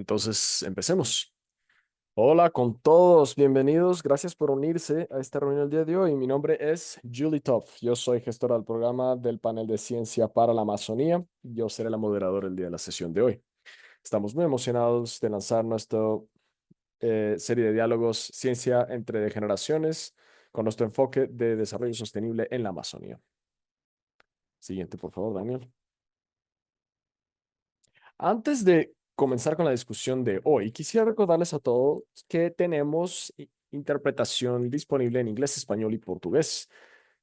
Entonces, empecemos. Hola con todos, bienvenidos. Gracias por unirse a esta reunión el día de hoy. Mi nombre es Julie Toff. Yo soy gestora del programa del panel de ciencia para la Amazonía. Yo seré la moderadora el día de la sesión de hoy. Estamos muy emocionados de lanzar nuestra serie de diálogos Ciencia entre Generaciones con nuestro enfoque de desarrollo sostenible en la Amazonía. Siguiente, por favor, Daniel. Antes de comenzar con la discusión de hoy, quisiera recordarles a todos que tenemos interpretación disponible en inglés, español y portugués.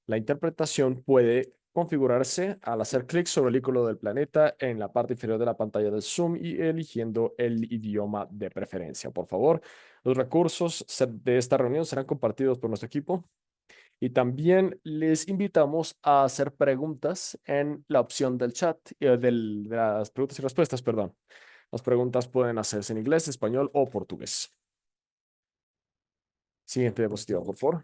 La interpretación puede configurarse al hacer clic sobre el icono del planeta en la parte inferior de la pantalla del Zoom y eligiendo el idioma de preferencia. Por favor, los recursos de esta reunión serán compartidos por nuestro equipo y también les invitamos a hacer preguntas en la opción del chat, de las preguntas y respuestas, perdón. Las preguntas pueden hacerse en inglés, español o portugués. Siguiente diapositiva, por favor.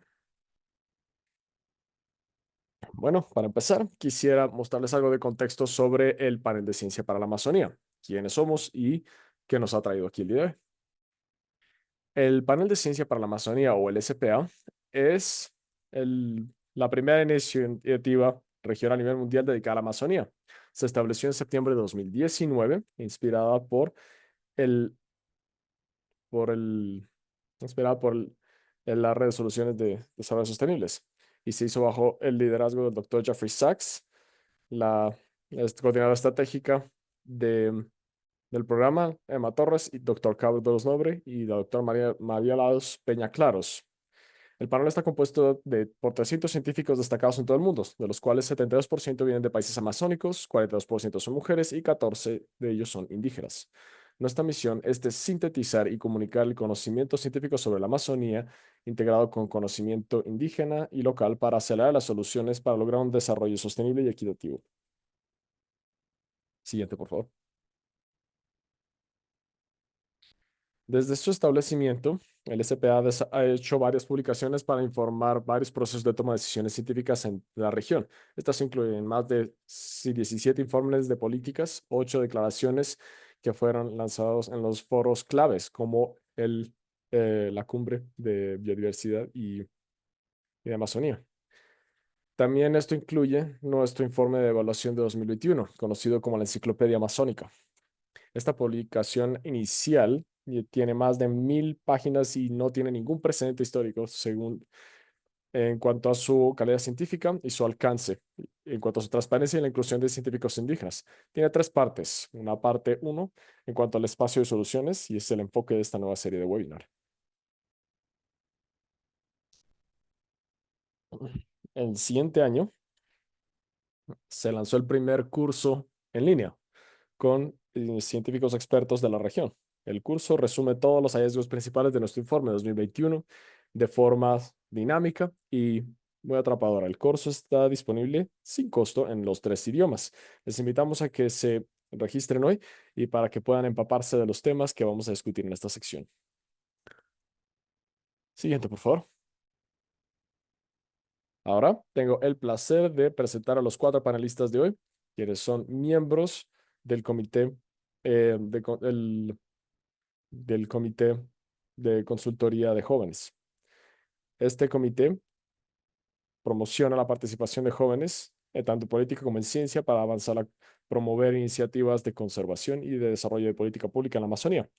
Bueno, para empezar, quisiera mostrarles algo de contexto sobre el panel de ciencia para la Amazonía, quiénes somos y qué nos ha traído aquí el día de hoy. El panel de ciencia para la Amazonía o el SPA es la primera iniciativa regional a nivel mundial dedicada a la Amazonía. Se estableció en septiembre de 2019, inspirada el, por el, en las resoluciones de desarrollo sostenibles y se hizo bajo el liderazgo del doctor Jeffrey Sachs, la coordinadora estratégica del programa, Emma Torres, y doctor Carlos Nobre y la doctora María Laos Peña Claros. El panel está compuesto por 300 científicos destacados en todo el mundo, de los cuales 72% vienen de países amazónicos, 42% son mujeres y 14 de ellos son indígenas. Nuestra misión es de sintetizar y comunicar el conocimiento científico sobre la Amazonía, integrado con conocimiento indígena y local para acelerar las soluciones para lograr un desarrollo sostenible y equitativo. Siguiente, por favor. Desde su establecimiento, el SPA ha hecho varias publicaciones para informar varios procesos de toma de decisiones científicas en la región. Estas incluyen más de 17 informes de políticas, 8 declaraciones que fueron lanzados en los foros claves, como la Cumbre de Biodiversidad y de Amazonía. También esto incluye nuestro informe de evaluación de 2021, conocido como la Enciclopedia Amazónica. Esta publicación inicial tiene más de 1000 páginas y no tiene ningún precedente histórico en cuanto a su calidad científica y su alcance, en cuanto a su transparencia y la inclusión de científicos indígenas. Tiene tres partes. Una parte uno en cuanto al espacio de soluciones y es el enfoque de esta nueva serie de webinar. El siguiente año se lanzó el primer curso en línea con científicos expertos de la región. El curso resume todos los hallazgos principales de nuestro informe 2021 de forma dinámica y muy atrapadora. El curso está disponible sin costo en los 3 idiomas. Les invitamos a que se registren hoy y para que puedan empaparse de los temas que vamos a discutir en esta sección. Siguiente, por favor. Ahora tengo el placer de presentar a los 4 panelistas de hoy, quienes son miembros del comité del Comité de Consultoría de Jóvenes. Este comité promociona la participación de jóvenes, tanto en política como en ciencia, para avanzar a promover iniciativas de conservación y de desarrollo de política pública en la Amazonía.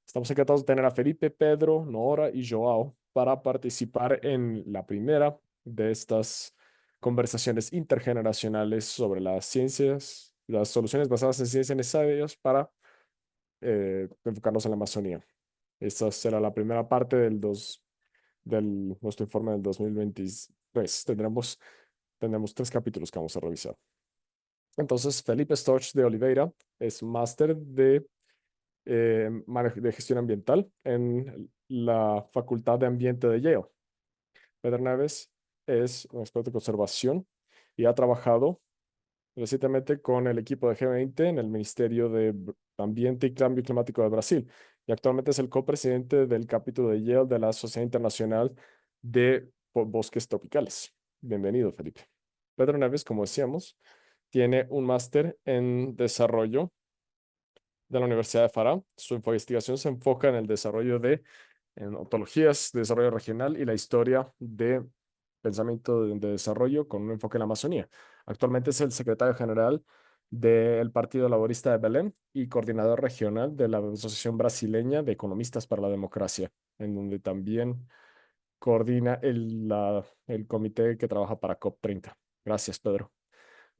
Estamos encantados de tener a Felipe, Pedro, Nora y Joao para participar en la primera de estas conversaciones intergeneracionales sobre las ciencias, las soluciones basadas en ciencias necesarias para enfocarnos en la Amazonía. Esta será la primera parte del nuestro informe del 2023. Tendremos 3 capítulos que vamos a revisar. Entonces, Felipe Storch de Oliveira es máster de gestión ambiental en la Facultad de Ambiente de Yale. Pedro Neves es un experto en conservación y ha trabajado recientemente con el equipo de G20 en el Ministerio de Ambiente y Cambio Climático de Brasil y actualmente es el copresidente del capítulo de Yale de la Sociedad Internacional de Bosques Tropicales. Bienvenido, Felipe. Pedro Neves, como decíamos, tiene un máster en desarrollo de la Universidad de Farah. Su investigación se enfoca en el desarrollo en ontologías de desarrollo regional y la historia de pensamiento de desarrollo con un enfoque en la Amazonía. Actualmente es el secretario general del Partido Laborista de Belén y coordinador regional de la Asociación Brasileña de Economistas para la Democracia, en donde también coordina el comité que trabaja para COP30. Gracias, Pedro.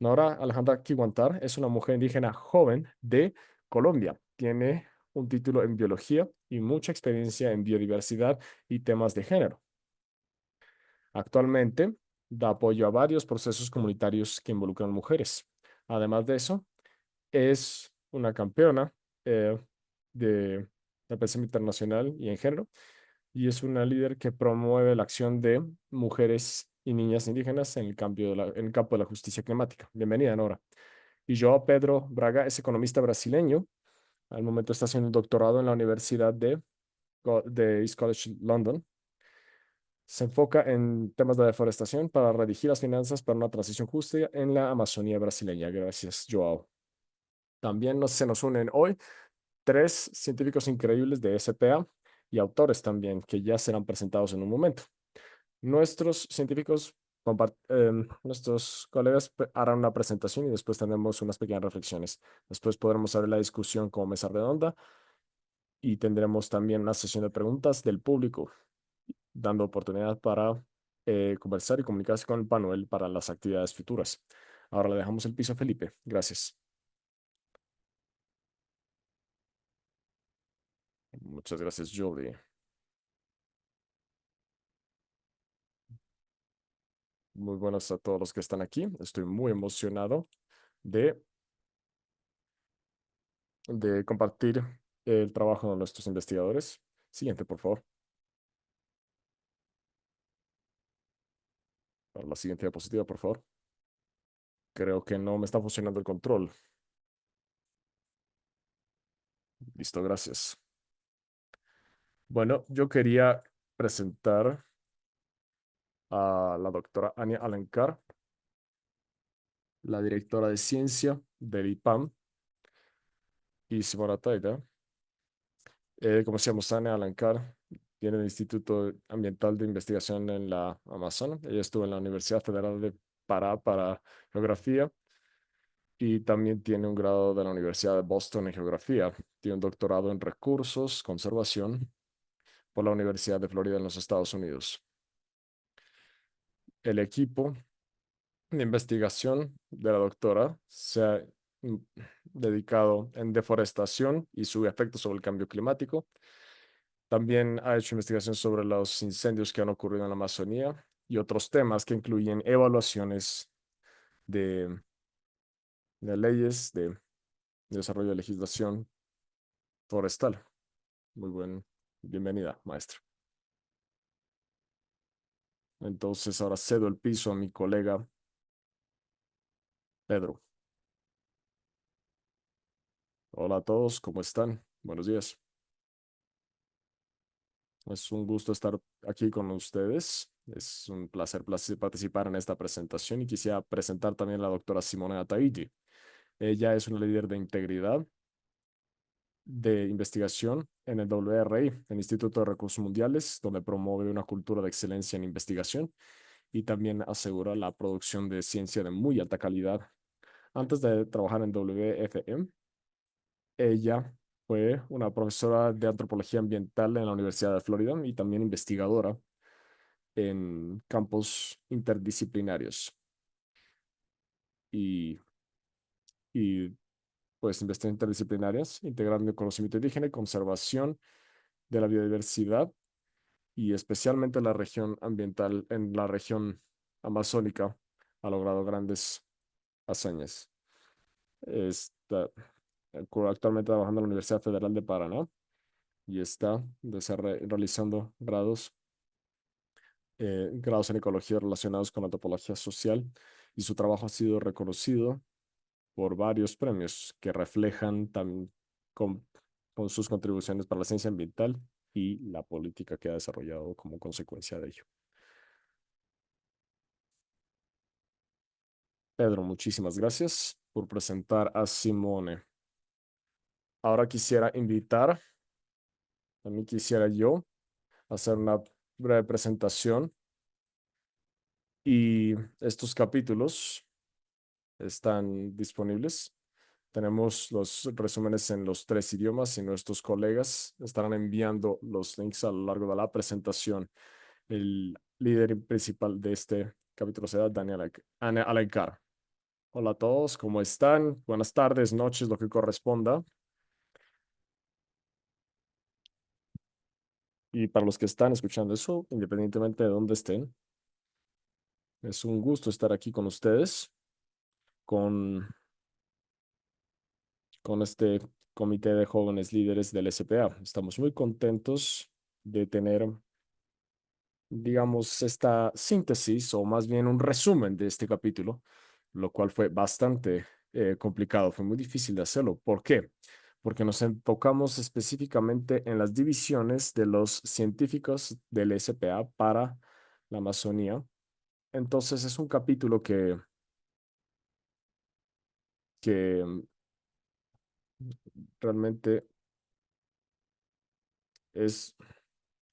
Nora Alejandra Kiwantar es una mujer indígena joven de Colombia. Tiene un título en biología y mucha experiencia en biodiversidad y temas de género. Actualmente da apoyo a varios procesos comunitarios que involucran mujeres. Además de eso, es una campeona eh, de pensamiento internacional y en género, y es una líder que promueve la acción de mujeres y niñas indígenas en en el campo de la justicia climática. Bienvenida, Nora. Y yo, Pedro Braga, es economista brasileño. Al momento está haciendo un doctorado en la Universidad de East College London. Se enfoca en temas de deforestación para redirigir las finanzas para una transición justa en la Amazonía brasileña. Gracias, Joao. También se nos unen hoy tres científicos increíbles de SPA y autores también que ya serán presentados en un momento. Nuestros científicos, nuestros colegas harán una presentación y después tendremos unas pequeñas reflexiones. Después podremos abrir la discusión como mesa redonda y tendremos también una sesión de preguntas del público, dando oportunidad para conversar y comunicarse con el panel para las actividades futuras. Ahora le dejamos el piso a Felipe. Gracias. Muchas gracias, Jordi. Muy buenas a todos los que están aquí. Estoy muy emocionado de, de compartir el trabajo de nuestros investigadores. Siguiente, por favor. Para la siguiente diapositiva, por favor. Creo que no me está funcionando el control. Listo, gracias. Bueno, yo quería presentar a la doctora Ania Alencar, la directora de ciencia del IPAM, y Simona Taira. Como decíamos, Ania Alencar tiene el Instituto Ambiental de Investigación en la Amazon. Ella estuvo en la Universidad Federal de Pará para geografía y también tiene un grado de la Universidad de Boston en geografía. Tiene un doctorado en recursos, conservación por la Universidad de Florida en los Estados Unidos. El equipo de investigación de la doctora se ha mm, dedicado en deforestación y su efecto sobre el cambio climático. También ha hecho investigación sobre los incendios que han ocurrido en la Amazonía y otros temas que incluyen evaluaciones de, de leyes de desarrollo de legislación forestal. Muy buen, bienvenida, maestra. Entonces ahora cedo el piso a mi colega Pedro. Hola a todos, ¿cómo están? Buenos días. Es un gusto estar aquí con ustedes. Es un placer participar en esta presentación y quisiera presentar también a la doctora Simona Ataidi. Ella es una líder de integridad de investigación en el WRI, el Instituto de Recursos Mundiales, donde promueve una cultura de excelencia en investigación y también asegura la producción de ciencia de muy alta calidad. Antes de trabajar en WFM, ella fue una profesora de antropología ambiental en la Universidad de Florida y también investigadora en campos interdisciplinarios y, y pues investigaciones interdisciplinarias, integrando el conocimiento indígena y conservación de la biodiversidad y especialmente la región ambiental en la región amazónica ha logrado grandes hazañas. Está actualmente trabajando en la Universidad Federal de Paraná y está realizando grados en ecología relacionados con la topología social y su trabajo ha sido reconocido por varios premios que reflejan con, con sus contribuciones para la ciencia ambiental y la política que ha desarrollado como consecuencia de ello. Pedro, muchísimas gracias por presentar a Simone. Ahora quisiera invitar, también quisiera yo hacer una breve presentación y estos capítulos están disponibles. Tenemos los resúmenes en los tres idiomas y nuestros colegas estarán enviando los links a lo largo de la presentación. El líder principal de este capítulo será Daniel Alencar. Hola a todos, ¿cómo están? Buenas tardes, noches, lo que corresponda. Y para los que están escuchando eso, independientemente de dónde estén, es un gusto estar aquí con ustedes, con, con este comité de jóvenes líderes del SPA. Estamos muy contentos de tener, digamos, esta síntesis o más bien un resumen de este capítulo, lo cual fue bastante complicado, fue muy difícil de hacerlo. ¿Por qué? Porque nos enfocamos específicamente en las divisiones de los científicos del SPA para la Amazonía. Entonces es un capítulo que realmente es,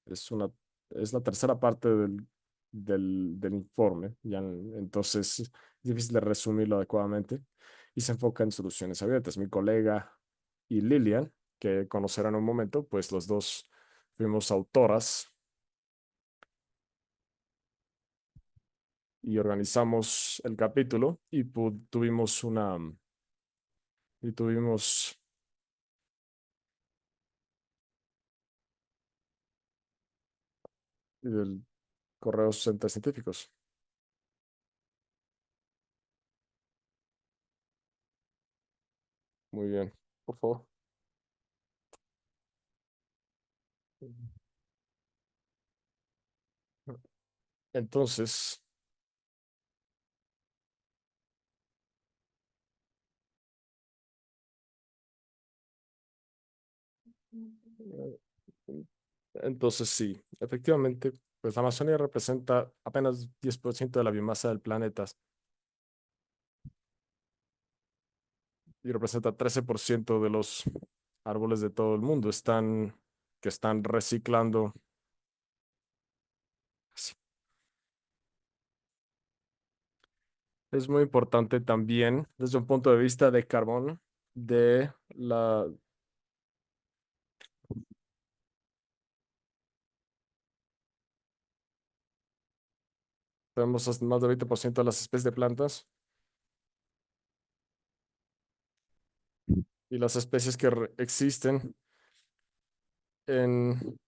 es una, es la tercera parte del informe. Entonces es difícil de resumirlo adecuadamente y se enfoca en soluciones abiertas. Mi colega y Lilian, que conocerán en un momento, pues los dos fuimos autoras y organizamos el capítulo y tuvimos el correos entre científicos. Muy bien, por favor. Entonces, eh, entonces sí, efectivamente, pues la Amazonía representa apenas 10% de la biomasa del planeta y representa 13% de los árboles de todo el mundo que están reciclando. Sí. Es muy importante también desde un punto de vista de carbono, de la, tenemos hasta más del 20% de las especies de plantas y las especies que existen en,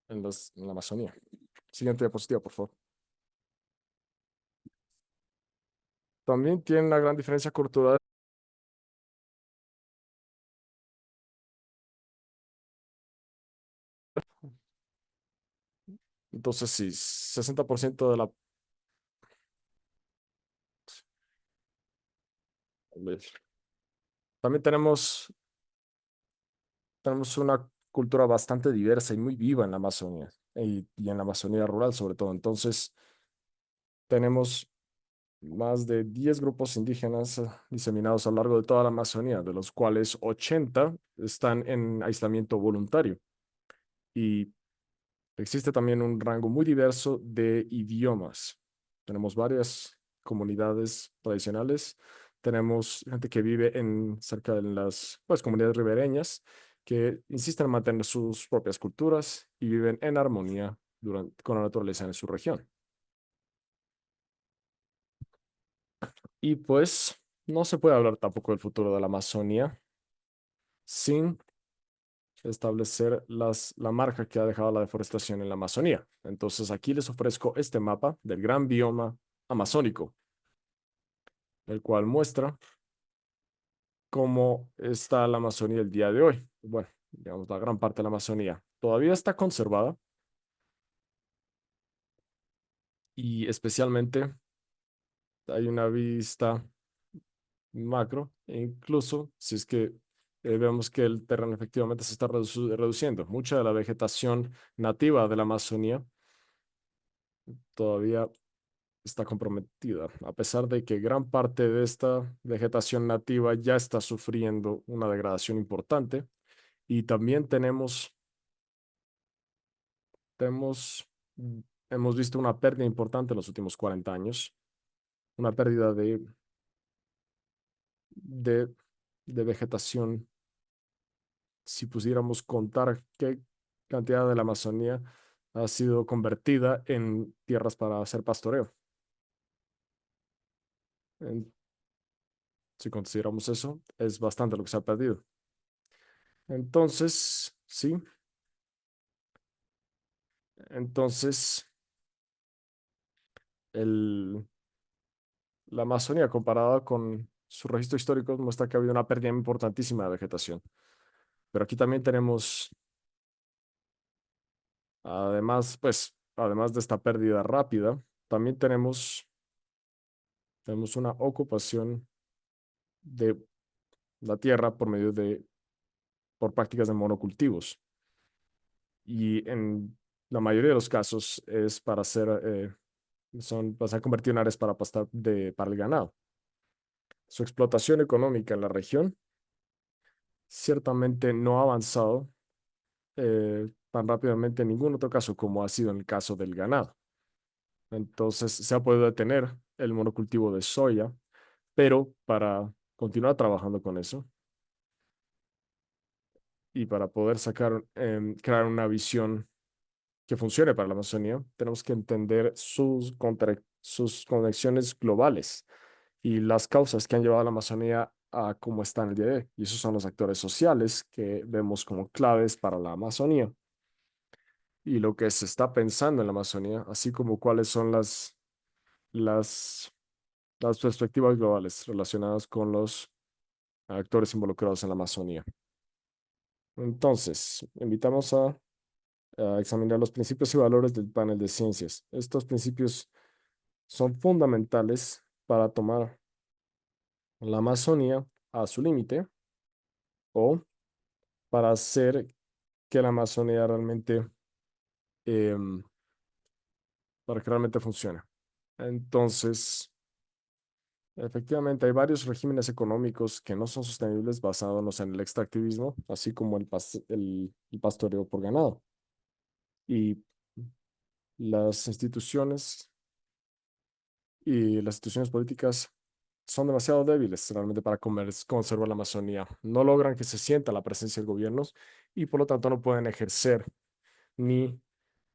en la Amazonía. Siguiente diapositiva, por favor. También tiene una gran diferencia cultural. Entonces, sí, 60% de la... También tenemos una cultura bastante diversa y muy viva en la Amazonía y en la Amazonía rural sobre todo. Entonces, tenemos más de 10 grupos indígenas diseminados a lo largo de toda la Amazonía, de los cuales 80 están en aislamiento voluntario. Y existe también un rango muy diverso de idiomas. Tenemos varias comunidades tradicionales. Tenemos gente que vive cerca de las pues, comunidades ribereñas que insisten en mantener sus propias culturas y viven en armonía con la naturaleza en su región. Y pues no se puede hablar tampoco del futuro de la Amazonía sin establecer la marca que ha dejado la deforestación en la Amazonía. Entonces aquí les ofrezco este mapa del gran bioma amazónico, el cual muestra cómo está la Amazonía el día de hoy. Bueno, digamos, la gran parte de la Amazonía todavía está conservada y especialmente hay una vista macro, e incluso si es que vemos que el terreno efectivamente se está reduciendo. Mucha de la vegetación nativa de la Amazonía todavía está comprometida, a pesar de que gran parte de esta vegetación nativa ya está sufriendo una degradación importante. Y también tenemos, hemos visto una pérdida importante en los últimos 40 años, una pérdida de, de vegetación. Si pudiéramos contar qué cantidad de la Amazonía ha sido convertida en tierras para hacer pastoreo. En- si consideramos eso, es bastante lo que se ha perdido. Entonces, sí, entonces el, la Amazonía comparada con su registro histórico muestra que ha habido una pérdida importantísima de vegetación. Pero aquí también tenemos, además, pues, además de esta pérdida rápida, también tenemos una ocupación de la tierra por prácticas de monocultivos. Y en la mayoría de los casos es para se han convertido en áreas para pastar para el ganado. Su explotación económica en la región ciertamente no ha avanzado tan rápidamente en ningún otro caso como ha sido en el caso del ganado. Entonces se ha podido detener el monocultivo de soya, pero para continuar trabajando con eso y para poder crear una visión que funcione para la Amazonía, tenemos que entender sus conexiones globales y las causas que han llevado a la Amazonía a cómo está en el día de hoy. Y esos son los actores sociales que vemos como claves para la Amazonía y lo que se está pensando en la Amazonía, así como cuáles son las, las perspectivas globales relacionadas con los actores involucrados en la Amazonía. Entonces, invitamos a examinar los principios y valores del panel de ciencias. Estos principios son fundamentales para tomar la Amazonía a su límite o para hacer que la Amazonía em, para que realmente funcione. Entonces, efectivamente, hay varios regímenes económicos que no son sostenibles basados en el extractivismo, así como el pastoreo por ganado. Y las instituciones las instituciones políticas son demasiado débiles realmente para conservar la Amazonía. No logran que se sienta la presencia de gobiernos y por lo tanto no pueden ejercer ni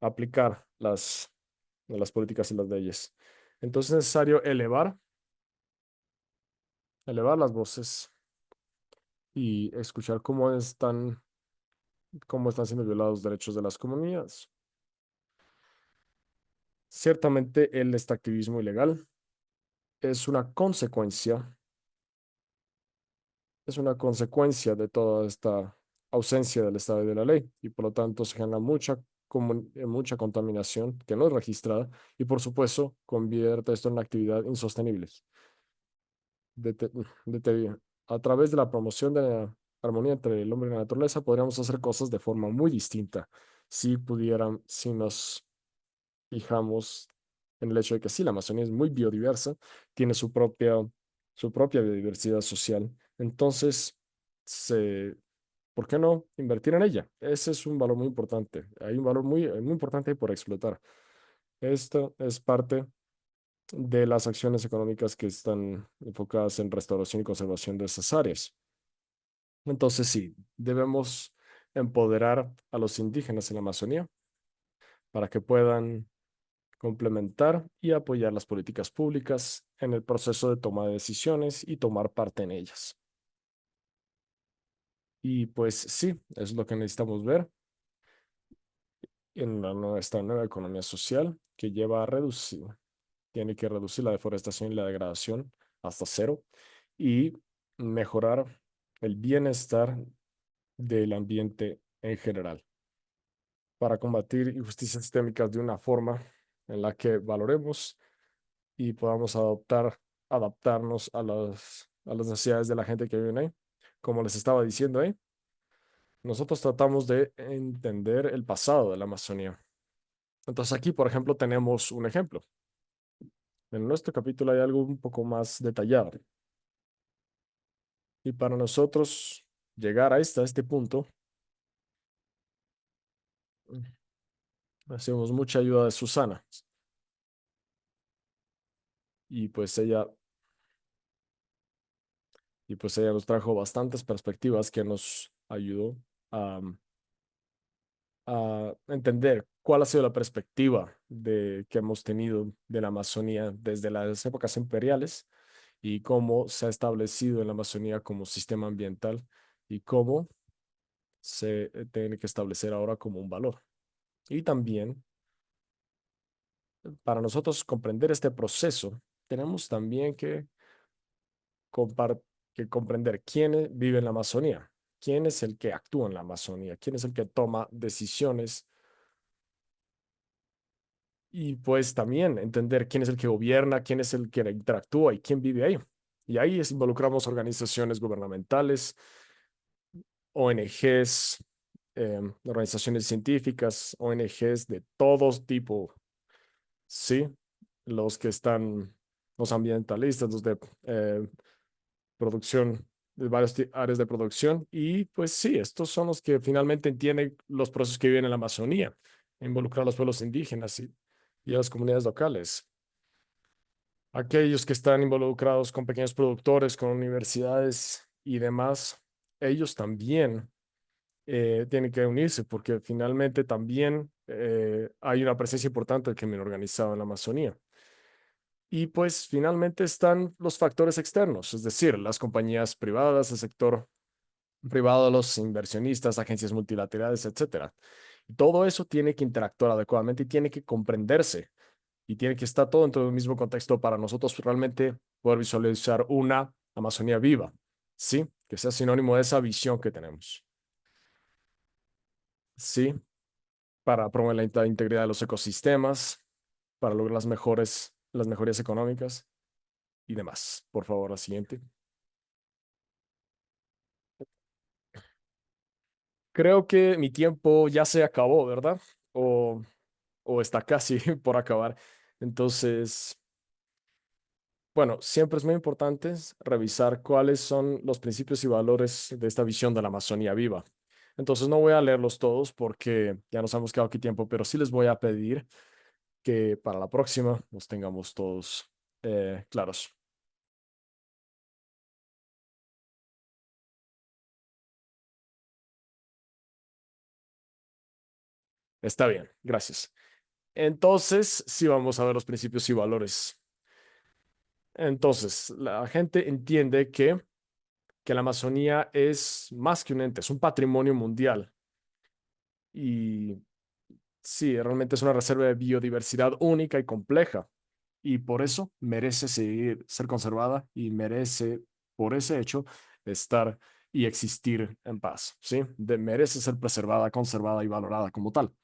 aplicar las políticas y las leyes. Entonces es necesario elevar las voces y escuchar cómo están siendo violados los derechos de las comunidades. Ciertamente el extractivismo ilegal es una consecuencia es una consecuencia de toda esta ausencia del Estado y de la ley y por lo tanto se genera mucha contaminación que no es registrada y por supuesto convierte esto en una actividad insostenible. Dete- dete- a través de la promoción de la armonía entre el hombre y la naturaleza podríamos hacer cosas de forma muy distinta si nos fijamos en el hecho de que sí, la Amazonía es muy biodiversa, tiene su propia biodiversidad social. Entonces, se, ¿por qué no invertir en ella? Ese es un valor muy importante. Hay un valor muy importante ahí por explotar. Esto es parte de las acciones económicas que están enfocadas en restauración y conservación de esas áreas. Entonces, sí, debemos empoderar a los indígenas en la Amazonía para que puedan complementar y apoyar las políticas públicas en el proceso de toma de decisiones y tomar parte en ellas. Y pues sí, es lo que necesitamos ver en esta nueva economía social que tiene que reducir la deforestación y la degradación hasta cero y mejorar el bienestar del ambiente en general para combatir injusticias sistémicas de una forma en la que valoremos y podamos adaptarnos a las necesidades de la gente que vive ahí. Como les estaba diciendo ahí, nosotros tratamos de entender el pasado de la Amazonía. Entonces aquí, por ejemplo, tenemos un ejemplo. En nuestro capítulo hay algo un poco más detallado. Y para nosotros llegar a este punto, hacemos mucha ayuda de Susana. Y pues ella, y pues ella nos trajo bastantes perspectivas que nos ayudó a, a entender cuál ha sido la perspectiva que hemos tenido de la Amazonía desde las épocas imperiales y cómo se ha establecido en la Amazonía como sistema ambiental y cómo se tiene que establecer ahora como un valor. Y también, para nosotros comprender este proceso, tenemos también compar- que comprender vive en la Amazonía, quién es el que actúa en la Amazonía, quién es el que toma decisiones y pues también entender quién es el que gobierna, quién es el que interactúa y quién vive ahí. Y ahí involucramos organizaciones gubernamentales, ONGs, organizaciones científicas, ONGs de todos tipo, sí, los que están, los ambientalistas, los de producción, de varias áreas de producción. Y pues sí, estos son los que finalmente entienden los procesos que viven en la Amazonía, involucrar a los pueblos indígenas y a las comunidades locales. Aquellos que están involucrados con pequeños productores, con universidades y demás, ellos también tienen que unirse porque finalmente también hay una presencia importante del crimen organizado en la Amazonía. Y pues finalmente están los factores externos, es decir, las compañías privadas, el sector privado, los inversionistas, agencias multilaterales, etcétera. Y todo eso tiene que interactuar adecuadamente y tiene que comprenderse y tiene que estar todo dentro del mismo contexto para nosotros realmente poder visualizar una Amazonía viva, ¿sí? Que sea sinónimo de esa visión que tenemos, ¿sí? Para promover la integridad de los ecosistemas, para lograr las mejorías económicas y demás. Por favor, la siguiente. Creo que mi tiempo ya se acabó, ¿verdad? O, o está casi por acabar. Entonces, bueno, siempre es muy importante revisar cuáles son los principios y valores de esta visión de la Amazonía viva. Entonces, no voy a leerlos todos porque ya nos hemos quedado aquí tiempo, pero sí les voy a pedir que para la próxima los tengamos todos claros. Está bien, gracias. Entonces, sí vamos a ver los principios y valores. Entonces, la gente entiende que la Amazonía es más que un ente, es un patrimonio mundial. Y sí, realmente es una reserva de biodiversidad única y compleja. Y por eso merece ser conservada y merece, por ese hecho, estar y existir en paz. ¿Sí? Merece ser preservada, conservada y valorada como tal.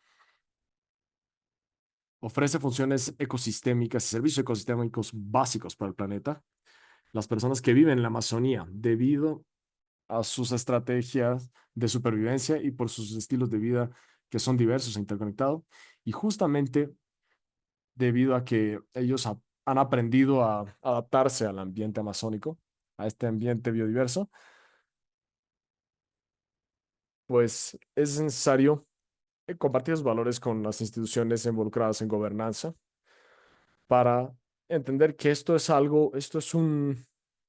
Ofrece funciones ecosistémicas y servicios ecosistémicos básicos para el planeta. Las personas que viven en la Amazonía, debido a sus estrategias de supervivencia y por sus estilos de vida que son diversos e interconectados. Y justamente debido a que ellos han aprendido a adaptarse al ambiente amazónico, a este ambiente biodiverso, pues es necesario compartir los valores con las instituciones involucradas en gobernanza para entender que esto es algo, es un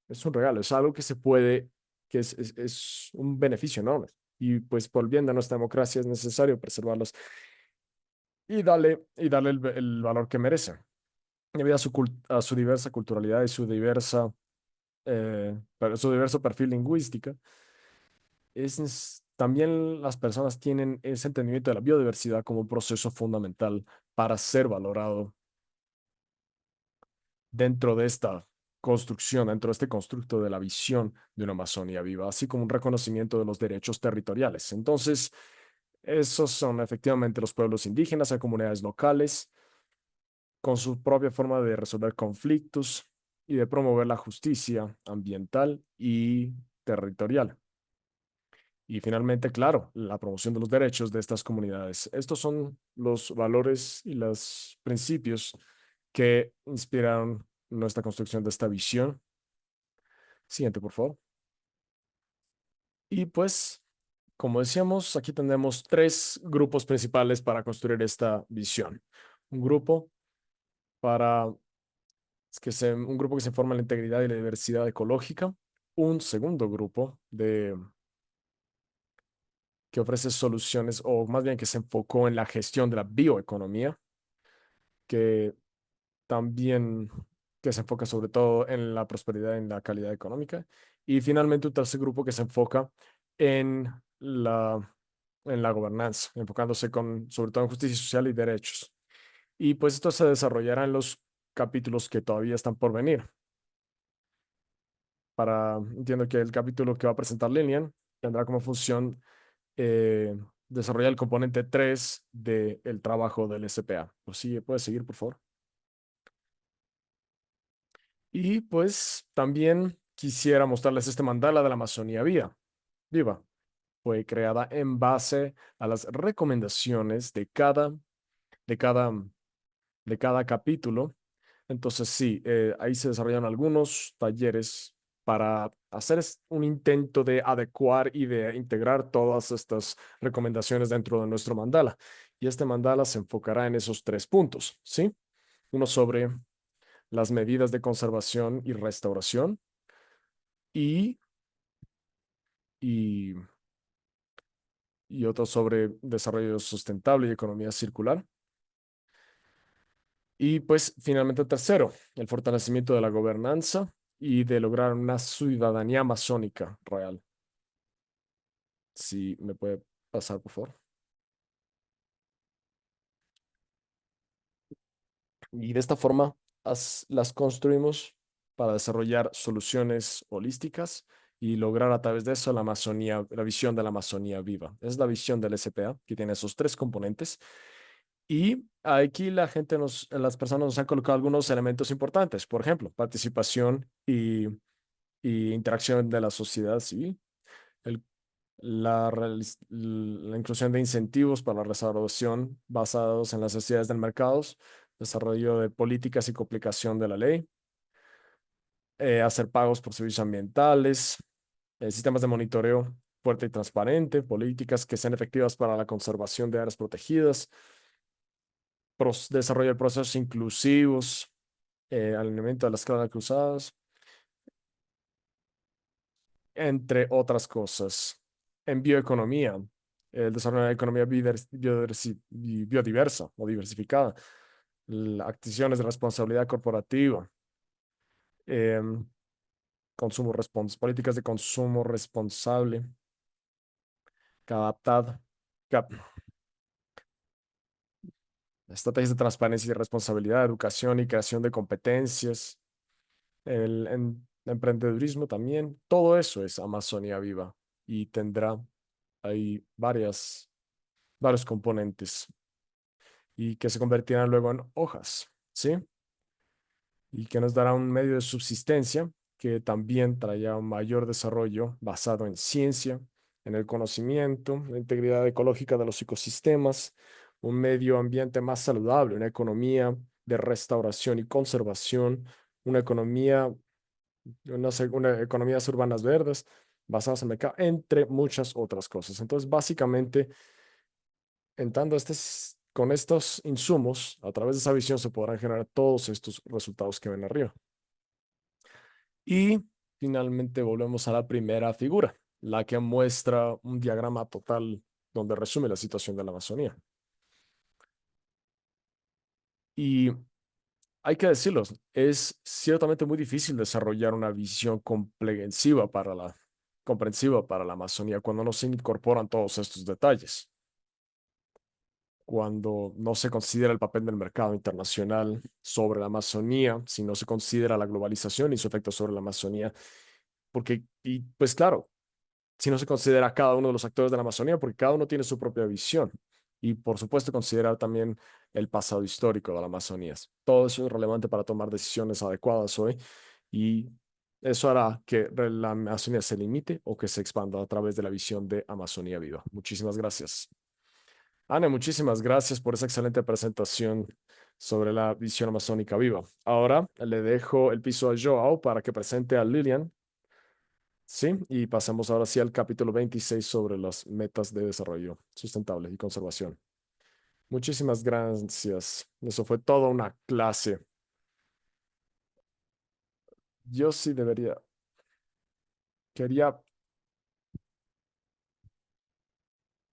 regalo, es algo que se puede, que es un beneficio enorme. Y pues por el bien de nuestra democracia es necesario preservarlos y darle el valor que merece. Debido a su diversa culturalidad y su diverso perfil lingüística, también las personas tienen ese entendimiento de la biodiversidad como un proceso fundamental para ser valorado dentro de esta construcción, dentro de este constructo de la visión de una Amazonía viva, así como un reconocimiento de los derechos territoriales. Entonces, esos son efectivamente los pueblos indígenas, hay comunidades locales con su propia forma de resolver conflictos y de promover la justicia ambiental y territorial. Y finalmente, claro, la promoción de los derechos de estas comunidades. Estos son los valores y los principios que inspiraron nuestra construcción de esta visión. Siguiente, por favor. Y pues, como decíamos, aquí tenemos tres grupos principales para construir esta visión. Un grupo para un grupo que se forma en la integridad y la diversidad ecológica. Un segundo grupo que ofrece soluciones, o más bien que se enfocó en la gestión de la bioeconomía, que también que se enfoca sobre todo en la prosperidad y en la calidad económica. Y finalmente un tercer grupo que se enfoca en la gobernanza, enfocándose sobre todo en justicia social y derechos. Y pues esto se desarrollará en los capítulos que todavía están por venir. Entiendo que el capítulo que va a presentar Lilian tendrá como función desarrollar el componente 3 del trabajo del SPA. Pues sí, puedes seguir, por favor. Y pues también quisiera mostrarles este mandala de la Amazonía Viva. Fue creada en base a las recomendaciones de cada, de cada capítulo. Entonces, sí, ahí se desarrollan algunos talleres para hacer un intento de adecuar y de integrar todas estas recomendaciones dentro de nuestro mandala. Y este mandala se enfocará en esos tres puntos, ¿sí? Uno sobre las medidas de conservación y restauración y, y, y otro sobre desarrollo sustentable y economía circular. Y pues finalmente el tercero, el fortalecimiento de la gobernanza y de lograr una ciudadanía amazónica real. Si me puede pasar, por favor. Y de esta forma las construimos para desarrollar soluciones holísticas y lograr a través de eso la Amazonía, la visión de la Amazonía viva. Es la visión del SPA, que tiene esos tres componentes. Y aquí las personas nos han colocado algunos elementos importantes, por ejemplo, participación y interacción de la sociedad civil, el- la inclusión de incentivos para la restauración basados en las necesidades del mercado, desarrollo de políticas y complicación de la ley, hacer pagos por servicios ambientales, sistemas de monitoreo fuerte y transparente, políticas que sean efectivas para la conservación de áreas protegidas, desarrollo de procesos inclusivos, alineamiento de las claves cruzadas, entre otras cosas. En bioeconomía, el desarrollo de una economía biodiversa o diversificada, acciones de responsabilidad corporativa, em, políticas de consumo responsable, adaptada, cap- estrategias de transparencia y responsabilidad, educación y creación de competencias, emprendedurismo también. Todo eso es Amazonía Viva y tendrá ahí varios componentes y que se convertirán luego en hojas, ¿sí? Y que nos dará un medio de subsistencia que también traerá un mayor desarrollo basado en ciencia, en el conocimiento, la integridad ecológica de los ecosistemas, un medio ambiente más saludable, una economía de restauración y conservación, una economía, una economías urbanas verdes basadas en mercado, entre muchas otras cosas. Entonces, básicamente, entrando con estos insumos, a través de esa visión se podrán generar todos estos resultados que ven arriba. Y finalmente volvemos a la primera figura, la que muestra un diagrama total donde resume la situación de la Amazonía. Y hay que decirlo, es ciertamente muy difícil desarrollar una visión comprensiva para la Amazonía cuando no se incorporan todos estos detalles, cuando no se considera el papel del mercado internacional sobre la Amazonía, si no se considera la globalización y su efecto sobre la Amazonía, y pues claro, si no se considera a cada uno de los actores de la Amazonía, porque cada uno tiene su propia visión. Y por supuesto considerar también el pasado histórico de la Amazonía. Todo eso es relevante para tomar decisiones adecuadas hoy y eso hará que la Amazonía se limite o que se expanda a través de la visión de Amazonía Viva. Muchísimas gracias. Ana, muchísimas gracias por esa excelente presentación. sobre la visión amazónica viva. Ahora le dejo el piso a Joao para que presente a Lilian. Sí, y pasemos ahora sí al capítulo 26 sobre las metas de desarrollo sustentable y conservación. Muchísimas gracias. Eso fue toda una clase. Yo sí quería,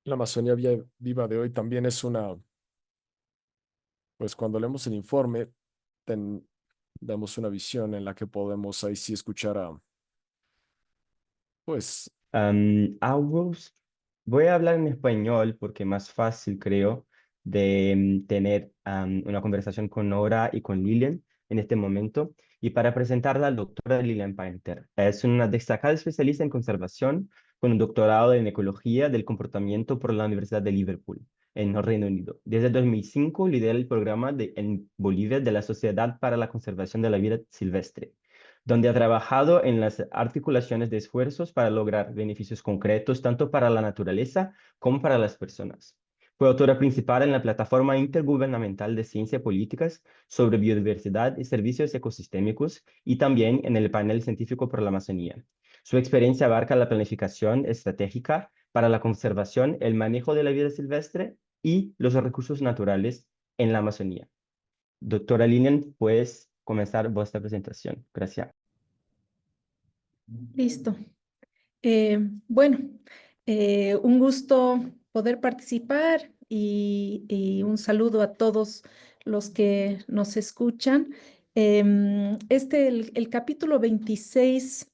la Amazonía Viva de hoy también es una, pues cuando leemos el informe, damos una visión en la que podemos ahí sí escuchar a, pues, August, voy a hablar en español porque es más fácil, creo, de tener una conversación con Nora y con Lilian en este momento. Y para presentarla, la doctora Lilian Painter es una destacada especialista en conservación con un doctorado en ecología del comportamiento por la Universidad de Liverpool, en el Reino Unido. Desde 2005 lidera el programa en Bolivia de la Sociedad para la Conservación de la Vida Silvestre, donde ha trabajado en las articulaciones de esfuerzos para lograr beneficios concretos tanto para la naturaleza como para las personas. Fue autora principal en la plataforma intergubernamental de ciencia políticas sobre biodiversidad y servicios ecosistémicos y también en el panel científico por la Amazonía. Su experiencia abarca la planificación estratégica para la conservación, el manejo de la vida silvestre y los recursos naturales en la Amazonía. Doctora Linian, puedes comenzar vuestra presentación. Gracias. Listo. Bueno, un gusto poder participar y un saludo a todos los que nos escuchan. El capítulo 26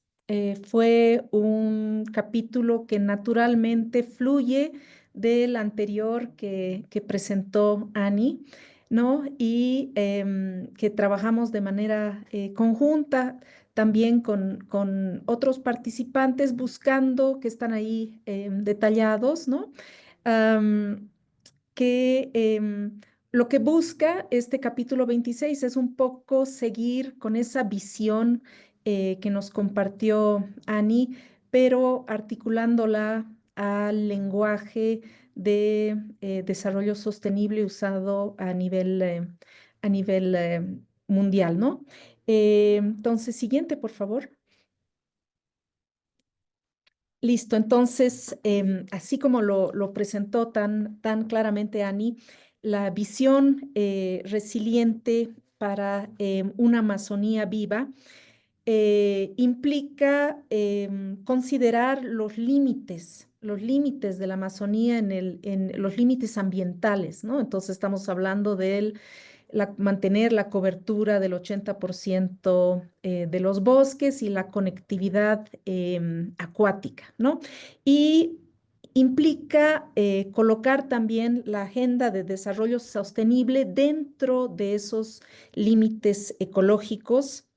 fue un capítulo que naturalmente fluye del anterior que presentó Annie, ¿no? Y que trabajamos de manera conjunta también con otros participantes buscando que están ahí detallados, ¿no? Am, que lo que busca este capítulo 26 es un poco seguir con esa visión que nos compartió Annie, pero articulándola al lenguaje de desarrollo sostenible usado a nivel mundial, ¿no? Entonces, siguiente, por favor. Listo, entonces, así como lo presentó tan claramente Ani, la visión resiliente para una Amazonía viva implica considerar los límites de la Amazonía en los límites ambientales, ¿no? Entonces estamos hablando del mantener la cobertura del 80% de los bosques y la conectividad acuática, ¿no? Y implica colocar también la agenda de desarrollo sostenible dentro de esos límites ecológicos,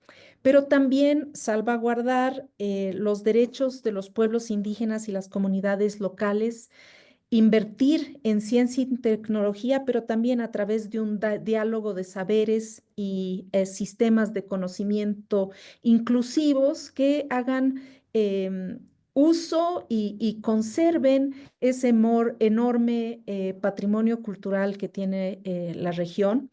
pero también salvaguardar los derechos de los pueblos indígenas y las comunidades locales, invertir en ciencia y tecnología, pero también a través de un diálogo de saberes y sistemas de conocimiento inclusivos que hagan uso y conserven ese enorme patrimonio cultural que tiene la región.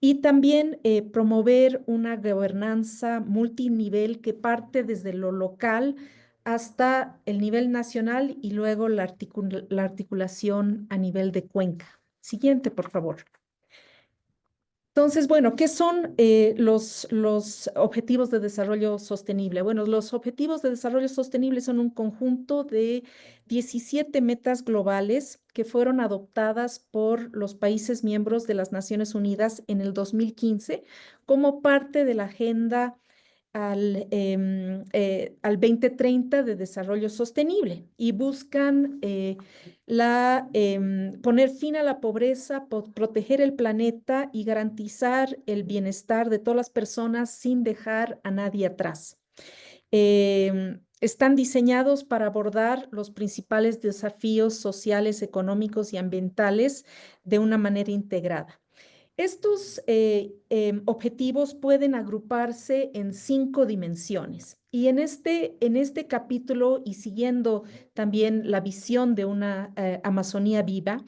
Y también promover una gobernanza multinivel que parte desde lo local hasta el nivel nacional y luego la articulación a nivel de cuenca. Siguiente, por favor. Entonces, bueno, ¿qué son los objetivos de desarrollo sostenible? Bueno, los objetivos de desarrollo sostenible son un conjunto de 17 metas globales que fueron adoptadas por los países miembros de las Naciones Unidas en el 2015 como parte de la Agenda al 2030 de desarrollo sostenible y buscan poner fin a la pobreza, proteger el planeta y garantizar el bienestar de todas las personas sin dejar a nadie atrás. Están diseñados para abordar los principales desafíos sociales, económicos y ambientales de una manera integrada. Estos objetivos pueden agruparse en 5 dimensiones. Y en este capítulo y siguiendo también la visión de una Amazonía viva,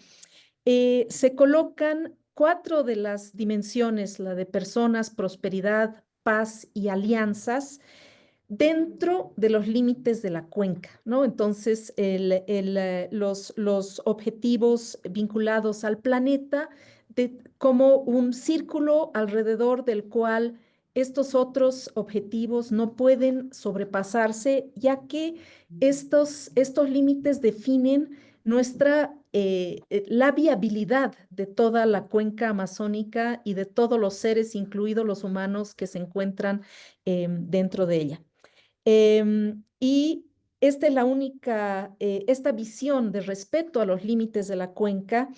se colocan cuatro de las dimensiones, la de personas, prosperidad, paz y alianzas, dentro de los límites de la cuenca, ¿no? Entonces, los objetivos vinculados al planeta como un círculo alrededor del cual estos otros objetivos no pueden sobrepasarse, ya que estos límites definen la viabilidad de toda la cuenca amazónica y de todos los seres, incluidos los humanos, que se encuentran dentro de ella. Y esta es la única, esta visión de respeto a los límites de la cuenca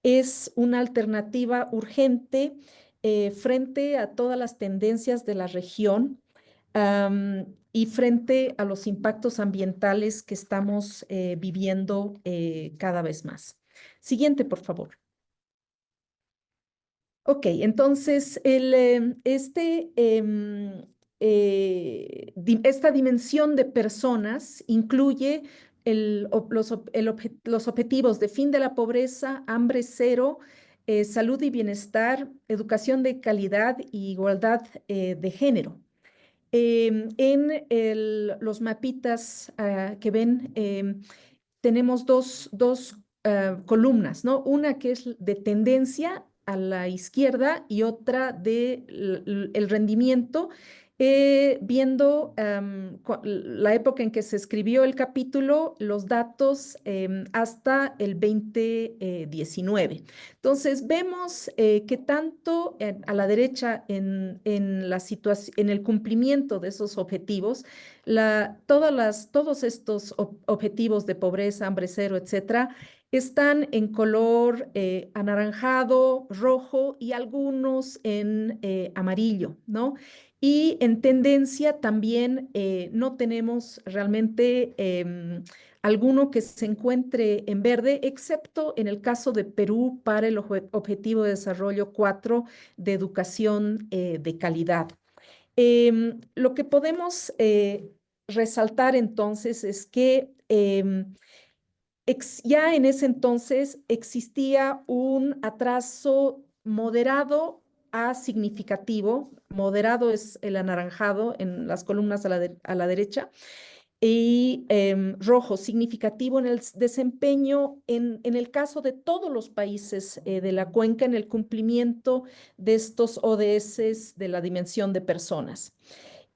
es una alternativa urgente frente a todas las tendencias de la región y frente a los impactos ambientales que estamos viviendo cada vez más. Siguiente, por favor. Ok, entonces esta dimensión de personas incluye los objetivos de fin de la pobreza, hambre cero, salud y bienestar, educación de calidad y igualdad de género. Los mapitas que ven, tenemos dos columnas, ¿no? Una que es de tendencia a la izquierda y otra de el rendimiento, viendo la época en que se escribió el capítulo, los datos hasta el 2019. Entonces, vemos que tanto a la derecha en la situación, en el cumplimiento de esos objetivos, todos estos objetivos de pobreza, hambre cero, etcétera, están en color anaranjado, rojo y algunos en amarillo, ¿no? Y en tendencia también no tenemos realmente alguno que se encuentre en verde, excepto en el caso de Perú para el Objetivo de Desarrollo 4 de educación de calidad. Lo que podemos resaltar entonces es que ya en ese entonces existía un atraso moderado a significativo. Moderado es el anaranjado en las columnas a la derecha y rojo significativo en el desempeño en el caso de todos los países de la cuenca en el cumplimiento de estos ODS de la dimensión de personas.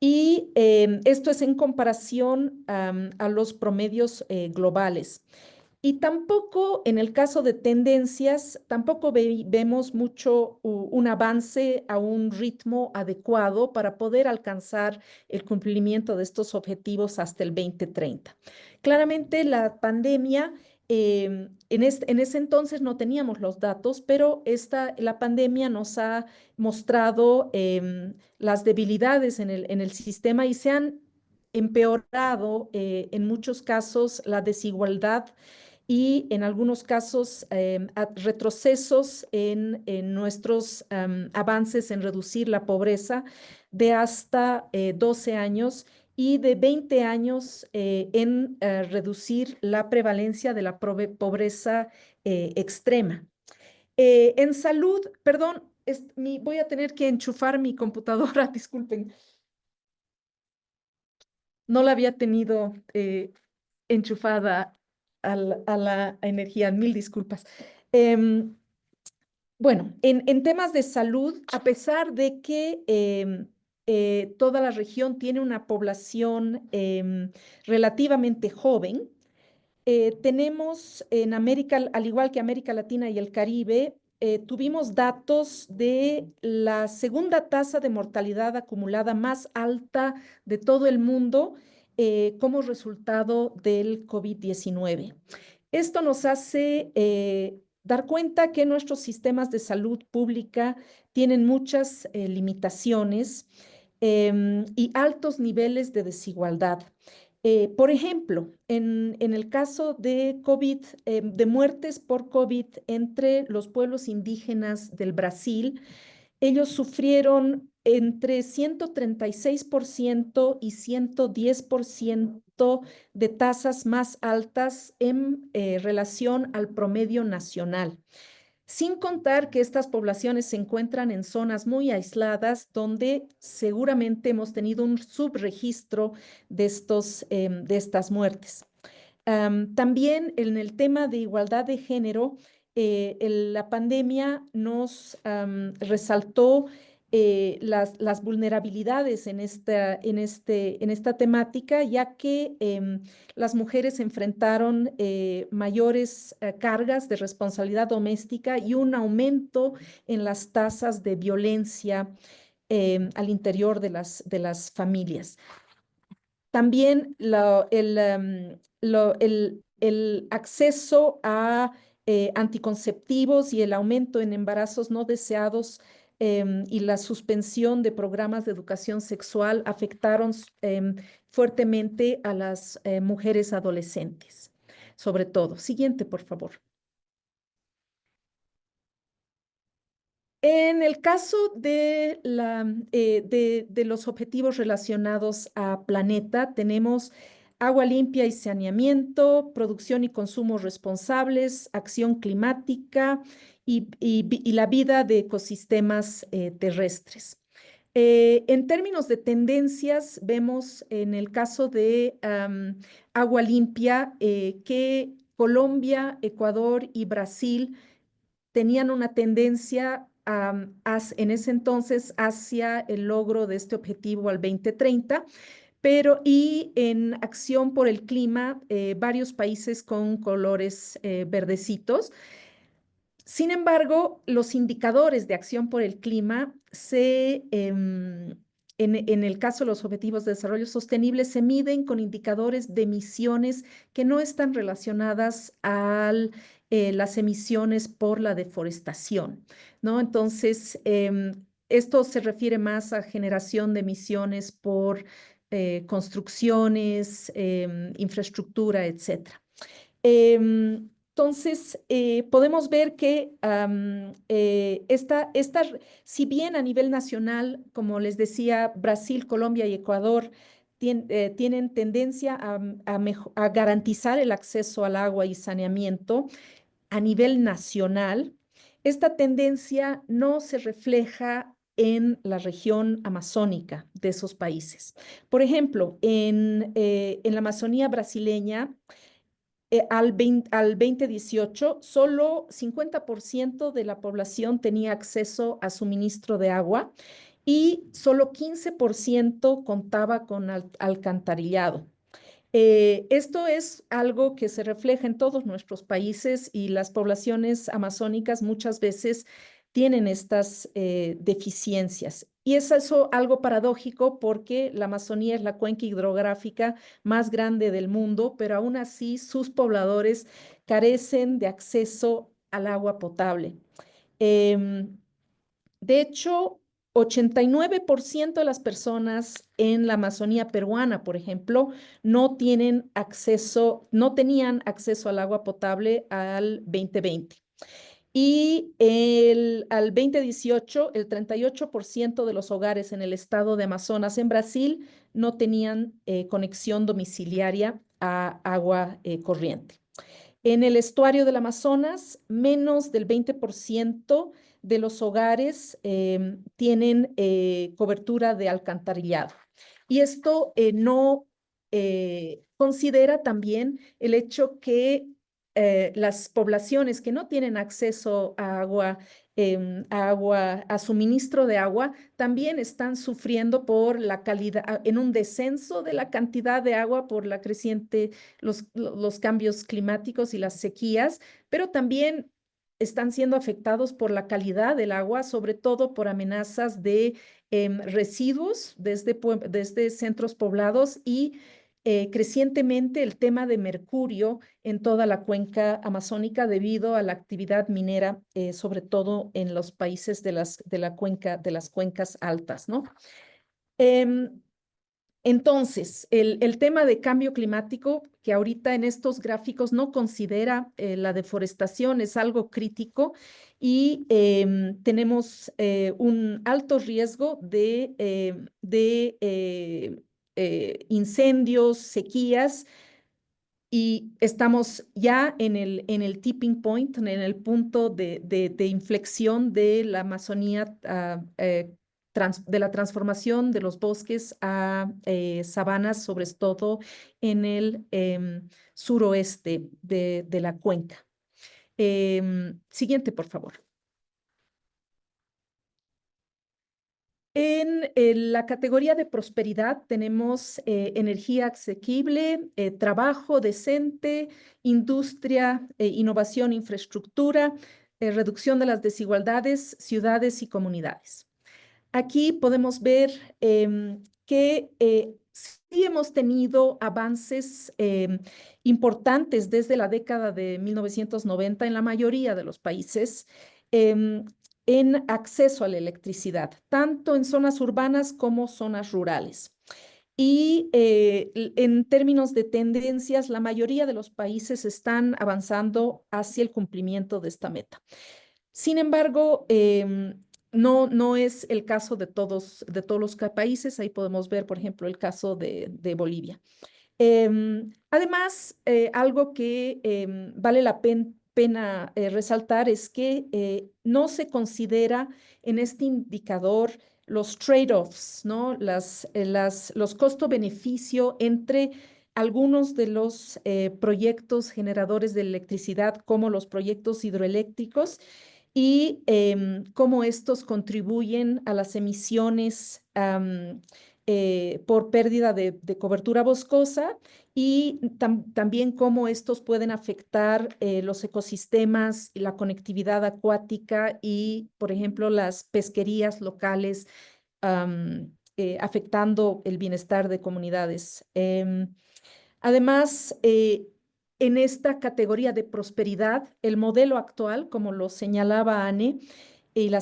Y esto es en comparación a los promedios globales. Y tampoco en el caso de tendencias, tampoco vemos mucho un avance a un ritmo adecuado para poder alcanzar el cumplimiento de estos objetivos hasta el 2030. Claramente la pandemia, en ese entonces no teníamos los datos, pero la pandemia nos ha mostrado las debilidades en el sistema y se han empeorado en muchos casos la desigualdad y en algunos casos retrocesos en nuestros avances en reducir la pobreza de hasta 12 años y de 20 años en reducir la prevalencia de la pobreza extrema. En salud, perdón, voy a tener que enchufar mi computadora, disculpen. No la había tenido enchufada a la energía, mil disculpas. Bueno, en temas de salud, a pesar de que toda la región tiene una población relativamente joven, tenemos en América, al igual que América Latina y el Caribe, tuvimos datos de la segunda tasa de mortalidad acumulada más alta de todo el mundo como resultado del COVID-19. Esto nos hace dar cuenta que nuestros sistemas de salud pública tienen muchas limitaciones y altos niveles de desigualdad. Por ejemplo, en el caso de COVID, de muertes por COVID entre los pueblos indígenas del Brasil, ellos sufrieron entre 136% y 110% de tasas más altas en relación al promedio nacional. Sin contar que estas poblaciones se encuentran en zonas muy aisladas donde seguramente hemos tenido un subregistro de estas muertes. También en el tema de igualdad de género, la pandemia nos resaltó las vulnerabilidades en esta temática, ya que las mujeres enfrentaron mayores cargas de responsabilidad doméstica y un aumento en las tasas de violencia al interior de las familias. También el acceso a anticonceptivos y el aumento en embarazos no deseados y la suspensión de programas de educación sexual afectaron fuertemente a las mujeres adolescentes, sobre todo. Siguiente, por favor. En el caso de los objetivos relacionados a planeta, tenemos agua limpia y saneamiento, producción y consumo responsables, acción climática y la vida de ecosistemas terrestres. En términos de tendencias, vemos en el caso de agua limpia que Colombia, Ecuador y Brasil tenían una tendencia en ese entonces hacia el logro de este objetivo al 2030, y en acción por el clima, varios países con colores verdecitos. Sin embargo, los indicadores de acción por el clima en el caso de los Objetivos de Desarrollo Sostenible se miden con indicadores de emisiones que no están relacionadas a las emisiones por la deforestación, ¿no? Entonces, esto se refiere más a generación de emisiones por construcciones, infraestructura, etcétera. Entonces, podemos ver que si bien a nivel nacional, como les decía, Brasil, Colombia y Ecuador tienen tendencia a garantizar el acceso al agua y saneamiento a nivel nacional, esta tendencia no se refleja en la región amazónica de esos países. Por ejemplo, en la Amazonía brasileña, al 2018, solo 50% de la población tenía acceso a suministro de agua y solo 15% contaba con alcantarillado. Esto es algo que se refleja en todos nuestros países y las poblaciones amazónicas muchas veces tienen estas deficiencias. Y es eso algo paradójico porque la Amazonía es la cuenca hidrográfica más grande del mundo, pero aún así sus pobladores carecen de acceso al agua potable. Em, de hecho, 89% de las personas en la Amazonía peruana, por ejemplo, no tenían acceso al agua potable al 2020. Y al 2018, el 38% de los hogares en el estado de Amazonas, en Brasil, no tenían conexión domiciliaria a agua corriente. En el estuario del Amazonas, menos del 20% de los hogares tienen cobertura de alcantarillado. Y esto no considera también el hecho que las poblaciones que no tienen acceso a a suministro de agua, también están sufriendo por la calidad, en un descenso de la cantidad de agua por los cambios climáticos y las sequías, pero también están siendo afectados por la calidad del agua, sobre todo por amenazas de residuos desde centros poblados y crecientemente el tema de mercurio en toda la cuenca amazónica debido a la actividad minera, sobre todo en los países de las cuencas altas, ¿no? Entonces, el tema de cambio climático, que ahorita en estos gráficos no considera la deforestación, es algo crítico y tenemos un alto riesgo de incendios, sequías y estamos ya en el tipping point, en el punto de inflexión de la Amazonía, de la transformación de los bosques a sabanas, sobre todo en el suroeste de la cuenca. Siguiente, por favor. En la categoría de prosperidad tenemos energía asequible, trabajo decente, industria, innovación, infraestructura, reducción de las desigualdades, ciudades y comunidades. Aquí podemos ver que sí hemos tenido avances importantes desde la década de 1990 en la mayoría de los países. En acceso a la electricidad, tanto en zonas urbanas como zonas rurales. Y en términos de tendencias, la mayoría de los países están avanzando hacia el cumplimiento de esta meta. Sin embargo, no es el caso de todos los países. Ahí podemos ver, por ejemplo, el caso de Bolivia. Además, algo que vale la pena resaltar es que no se considera en este indicador los trade-offs, ¿no? Los costo-beneficio entre algunos de los proyectos generadores de electricidad, como los proyectos hidroeléctricos, y cómo estos contribuyen a las emisiones por pérdida de cobertura boscosa, y también cómo estos pueden afectar los ecosistemas y la conectividad acuática y, por ejemplo, las pesquerías locales, afectando el bienestar de comunidades. Además, en esta categoría de prosperidad, el modelo actual, como lo señalaba Anne y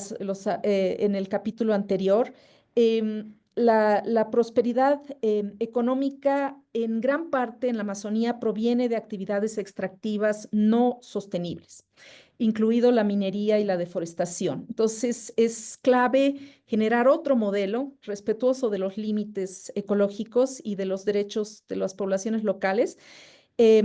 en el capítulo anterior, la prosperidad económica en gran parte en la Amazonía proviene de actividades extractivas no sostenibles, incluido la minería y la deforestación. Entonces, es clave generar otro modelo respetuoso de los límites ecológicos y de los derechos de las poblaciones locales,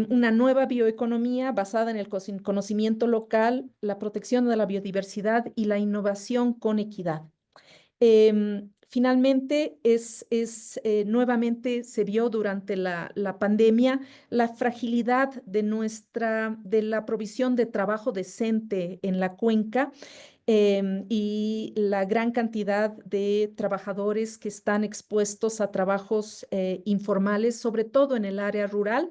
una nueva bioeconomía basada en el conocimiento local, la protección de la biodiversidad y la innovación con equidad. Finalmente, nuevamente se vio durante la pandemia la fragilidad de la provisión de trabajo decente en la cuenca, y la gran cantidad de trabajadores que están expuestos a trabajos informales, sobre todo en el área rural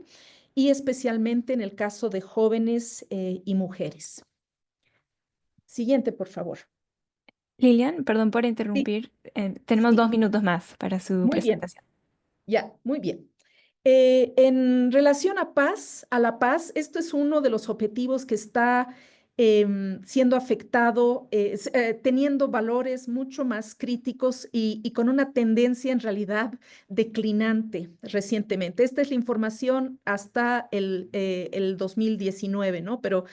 y especialmente en el caso de jóvenes y mujeres. Siguiente, por favor. Lilian, perdón por Sí, interrumpir. Tenemos sí, 2 minutos más para su muy bien. presentación. Ya, muy bien. En relación a la paz, esto es uno de los objetivos que está siendo afectado, teniendo valores mucho más críticos y con una tendencia en realidad declinante recientemente. Esta es la información hasta el 2019, ¿no? Pero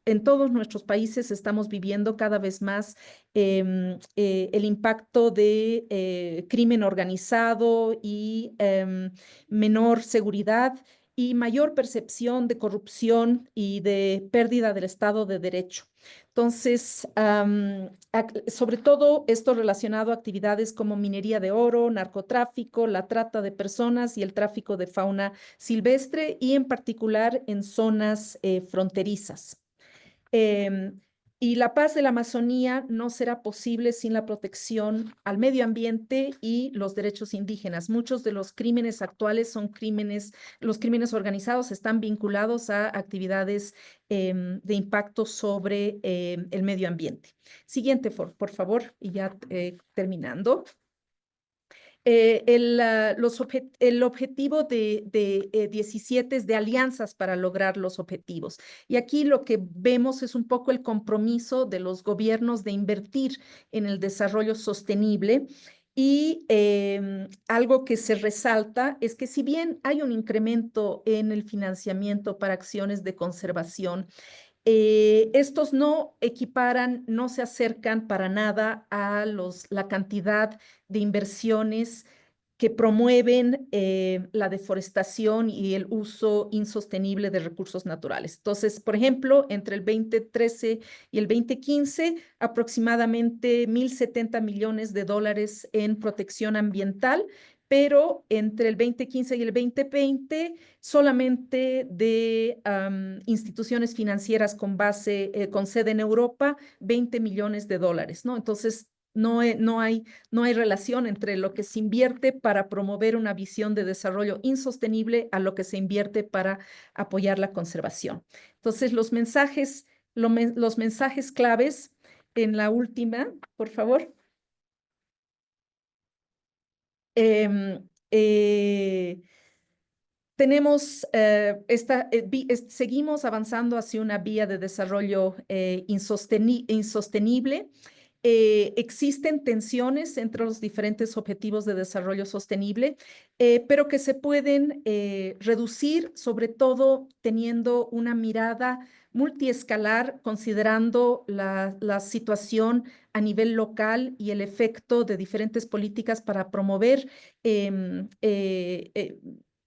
en todos nuestros países estamos viviendo cada vez más el impacto de crimen organizado y menor seguridad y mayor percepción de corrupción y de pérdida del Estado de Derecho. Entonces, sobre todo esto relacionado a actividades como minería de oro, narcotráfico, la trata de personas y el tráfico de fauna silvestre, y en particular en zonas fronterizas. Em, y la paz de la Amazonía no será posible sin la protección al medio ambiente y los derechos indígenas. Muchos de los crímenes actuales los crímenes organizados están vinculados a actividades de impacto sobre el medio ambiente. Siguiente, por favor, y ya terminando. El objetivo de 17 es de alianzas para lograr los objetivos. Y aquí lo que vemos es un poco el compromiso de los gobiernos de invertir en el desarrollo sostenible. Y algo que se resalta es que si bien hay un incremento en el financiamiento para acciones de conservación, estos no equiparan, no se acercan para nada a la cantidad de inversiones que promueven la deforestación y el uso insostenible de recursos naturales. Entonces, por ejemplo, entre el 2013 y el 2015, aproximadamente 1.070 millones de dólares en protección ambiental, pero entre el 2015 y el 2020, solamente de instituciones financieras con sede en Europa, 20 millones de dólares, ¿no? Entonces, no hay relación entre lo que se invierte para promover una visión de desarrollo insostenible a lo que se invierte para apoyar la conservación. Entonces, los mensajes claves en la última, por favor. Em, eh, seguimos avanzando hacia una vía de desarrollo insostenible. Existen tensiones entre los diferentes objetivos de desarrollo sostenible, pero que se pueden reducir, sobre todo teniendo una mirada multiescalar, considerando la situación a nivel local y el efecto de diferentes políticas para promover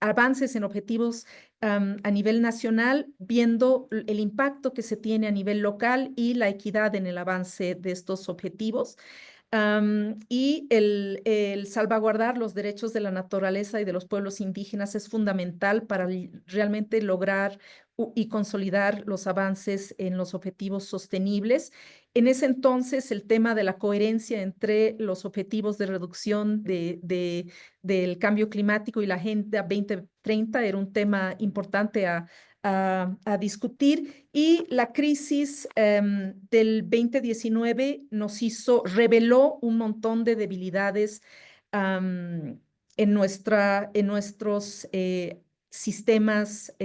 avances en objetivos a nivel nacional, viendo el impacto que se tiene a nivel local y la equidad en el avance de estos objetivos. Y el salvaguardar los derechos de la naturaleza y de los pueblos indígenas es fundamental para realmente lograr y consolidar los avances en los objetivos sostenibles. En ese entonces, el tema de la coherencia entre los objetivos de reducción del cambio climático y la Agenda 2030 era un tema importante a discutir, y la crisis del 2019 reveló un montón de debilidades en nuestros sistemas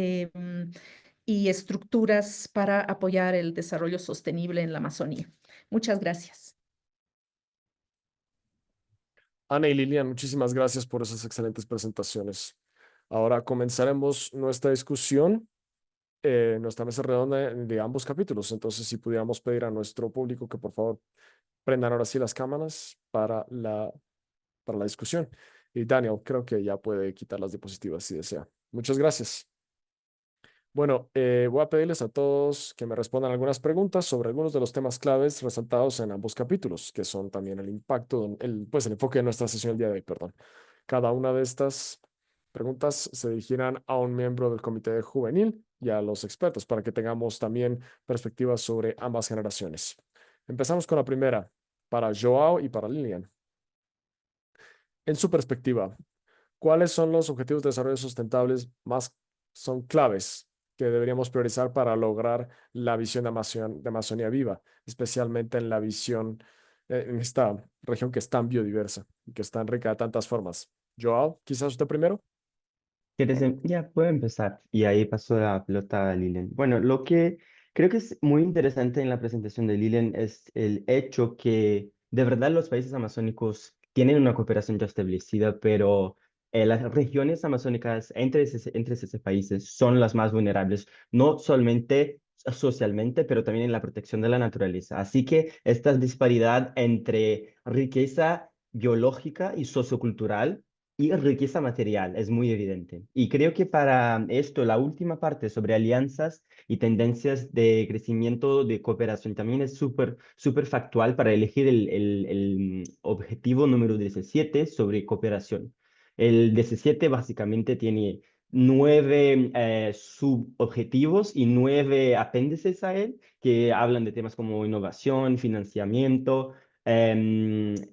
y estructuras para apoyar el desarrollo sostenible en la Amazonía. Muchas gracias. Ana y Lilian, muchísimas gracias por esas excelentes presentaciones. Ahora comenzaremos nuestra discusión, nuestra mesa redonda de ambos capítulos. Entonces, si pudiéramos pedir a nuestro público que por favor prendan ahora sí las cámaras para la discusión. Y Daniel, creo que ya puede quitar las diapositivas si desea. Muchas gracias. Bueno, voy a pedirles a todos que me respondan algunas preguntas sobre algunos de los temas claves resaltados en ambos capítulos, que son también el impacto, el enfoque de nuestra sesión el día de hoy, perdón. Cada una de estas preguntas se dirigirán a un miembro del comité juvenil y a los expertos para que tengamos también perspectivas sobre ambas generaciones. Empezamos con la primera, para Joao y para Lilian. En su perspectiva, ¿cuáles son los objetivos de desarrollo sustentables son claves que deberíamos priorizar para lograr la visión de Amazonía viva, especialmente en la visión en esta región que es tan biodiversa y que es tan rica de tantas formas? Joao, quizás usted primero. Ya puedo empezar. Y ahí pasó la pelota a Lilian. Bueno, lo que creo que es muy interesante en la presentación de Lilian es el hecho que de verdad los países amazónicos tienen una cooperación ya establecida, pero las regiones amazónicas entre esos países son las más vulnerables, no solamente socialmente, pero también en la protección de la naturaleza. Así que esta disparidad entre riqueza biológica y sociocultural y riqueza material es muy evidente. Y creo que para esto, la última parte sobre alianzas y tendencias de crecimiento, de cooperación, también es súper factual para elegir el objetivo número 17 sobre cooperación. El 17 básicamente tiene 9 subobjetivos y 9 apéndices a él que hablan de temas como innovación, financiamiento,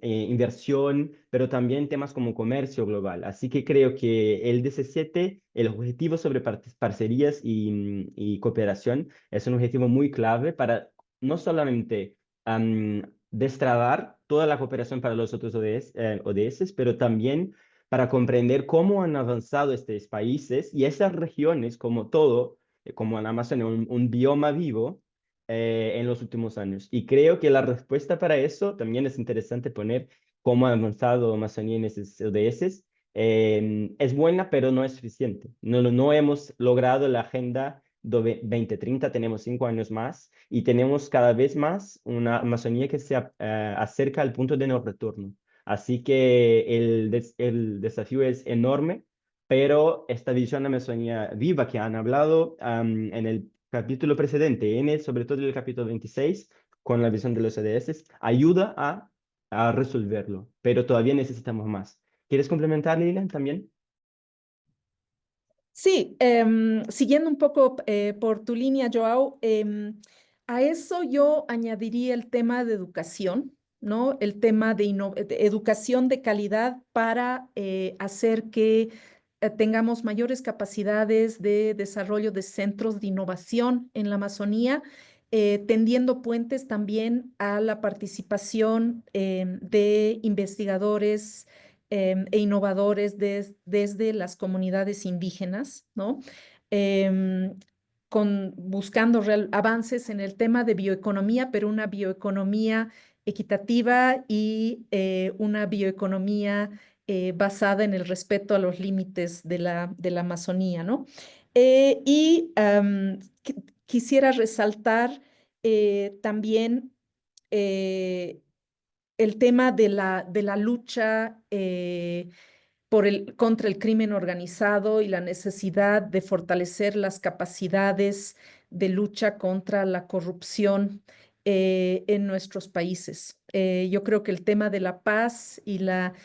inversión, pero también temas como comercio global. Así que creo que el 17, el objetivo sobre parcerías y cooperación, es un objetivo muy clave para no solamente destrabar toda la cooperación para los otros ODS, pero también para comprender cómo han avanzado estos países y esas regiones como todo, como en Amazonia, un bioma vivo en los últimos años. Y creo que la respuesta para eso también es interesante poner cómo ha avanzado Amazonía en esos ODS. Es buena, pero no es suficiente. No hemos logrado la Agenda 2030, tenemos 5 años más y tenemos cada vez más una Amazonía que se acerca al punto de no retorno. Así que el desafío es enorme, pero esta visión de Amazonía viva que han hablado en el capítulo precedente, sobre todo el capítulo 26, con la visión de los ODS, ayuda a resolverlo, pero todavía necesitamos más. ¿Quieres complementar, Lilian, también? Sí, siguiendo un poco por tu línea, Joao, a eso yo añadiría el tema de educación, ¿no? El tema de educación de calidad para hacer que tengamos mayores capacidades de desarrollo de centros de innovación en la Amazonía, tendiendo puentes también a la participación de investigadores e innovadores desde las comunidades indígenas, ¿no? Em, buscando avances en el tema de bioeconomía, pero una bioeconomía equitativa y una bioeconomía basada en el respeto a los límites de la Amazonía, ¿no? Quisiera resaltar también el tema de la lucha contra el crimen organizado y la necesidad de fortalecer las capacidades de lucha contra la corrupción en nuestros países. Yo creo que el tema de la paz y las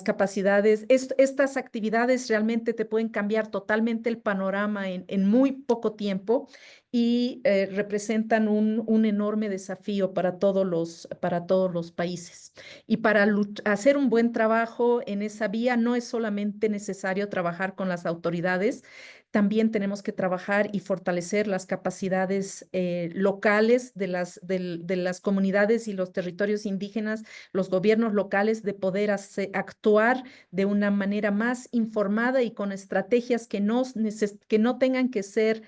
capacidades, estas actividades realmente te pueden cambiar totalmente el panorama en muy poco tiempo y representan un enorme desafío para todos los países. Y para hacer un buen trabajo en esa vía no es solamente necesario trabajar con las autoridades, también tenemos que trabajar y fortalecer las capacidades locales de las comunidades y los territorios indígenas, los gobiernos locales, de poder actuar de una manera más informada y con estrategias que no tengan que ser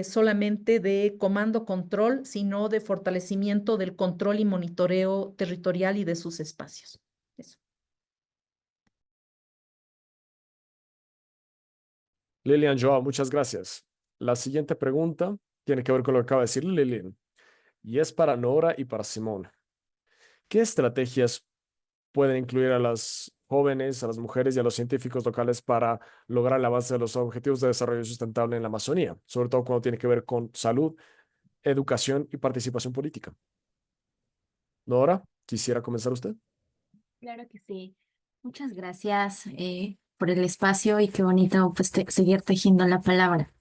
solamente de comando-control, sino de fortalecimiento del control y monitoreo territorial y de sus espacios. Eso. Lilian, Joao, muchas gracias. La siguiente pregunta tiene que ver con lo que acaba de decir Lilian, y es para Nora y para Simón. ¿Qué estrategias pueden incluir a las jóvenes, a las mujeres y a los científicos locales para lograr el avance de los objetivos de desarrollo sustentable en la Amazonía, sobre todo cuando tiene que ver con salud, educación y participación política? Nora, quisiera comenzar usted. Claro que sí. Muchas gracias por el espacio y qué bonito pues seguir tejiendo la palabra.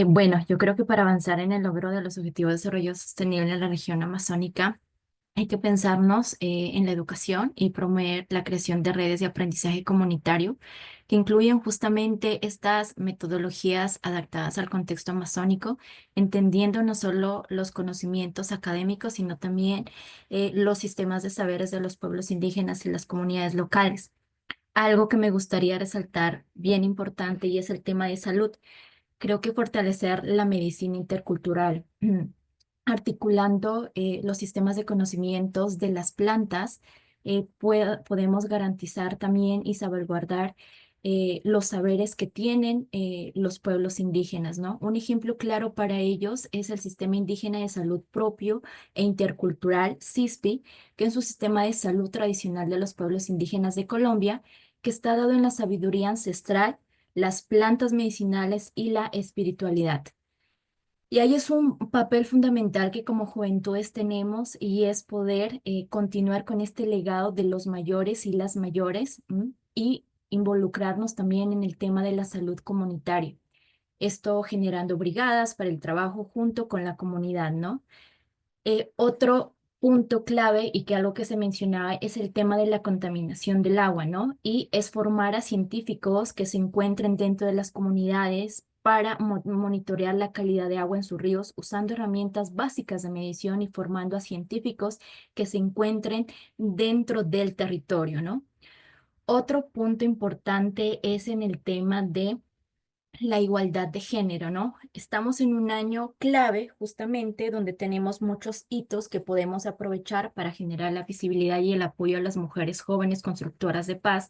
Bueno, yo creo que para avanzar en el logro de los Objetivos de Desarrollo Sostenible en la región amazónica hay que pensarnos en la educación y promover la creación de redes de aprendizaje comunitario que incluyen justamente estas metodologías adaptadas al contexto amazónico, entendiendo no solo los conocimientos académicos, sino también los sistemas de saberes de los pueblos indígenas y las comunidades locales. Algo que me gustaría resaltar bien importante y es el tema de salud. Creo que fortalecer la medicina intercultural, articulando los sistemas de conocimientos de las plantas, podemos garantizar también y salvaguardar los saberes que tienen los pueblos indígenas, ¿no? Un ejemplo claro para ellos es el Sistema Indígena de Salud Propio e Intercultural, SISPI, que es un sistema de salud tradicional de los pueblos indígenas de Colombia, que está dado en la sabiduría ancestral, las plantas medicinales y la espiritualidad. Y ahí es un papel fundamental que como juventudes tenemos y es poder continuar con este legado de los mayores y las mayores, y involucrarnos también en el tema de la salud comunitaria. Esto generando brigadas para el trabajo junto con la comunidad, ¿no? Otro punto clave y que algo que se mencionaba es el tema de la contaminación del agua, ¿no? Y es formar a científicos que se encuentren dentro de las comunidades para monitorear la calidad de agua en sus ríos usando herramientas básicas de medición y formando a científicos que se encuentren dentro del territorio, ¿no? Otro punto importante es en el tema de la igualdad de género, ¿no? Estamos en un año clave justamente donde tenemos muchos hitos que podemos aprovechar para generar la visibilidad y el apoyo a las mujeres jóvenes constructoras de paz.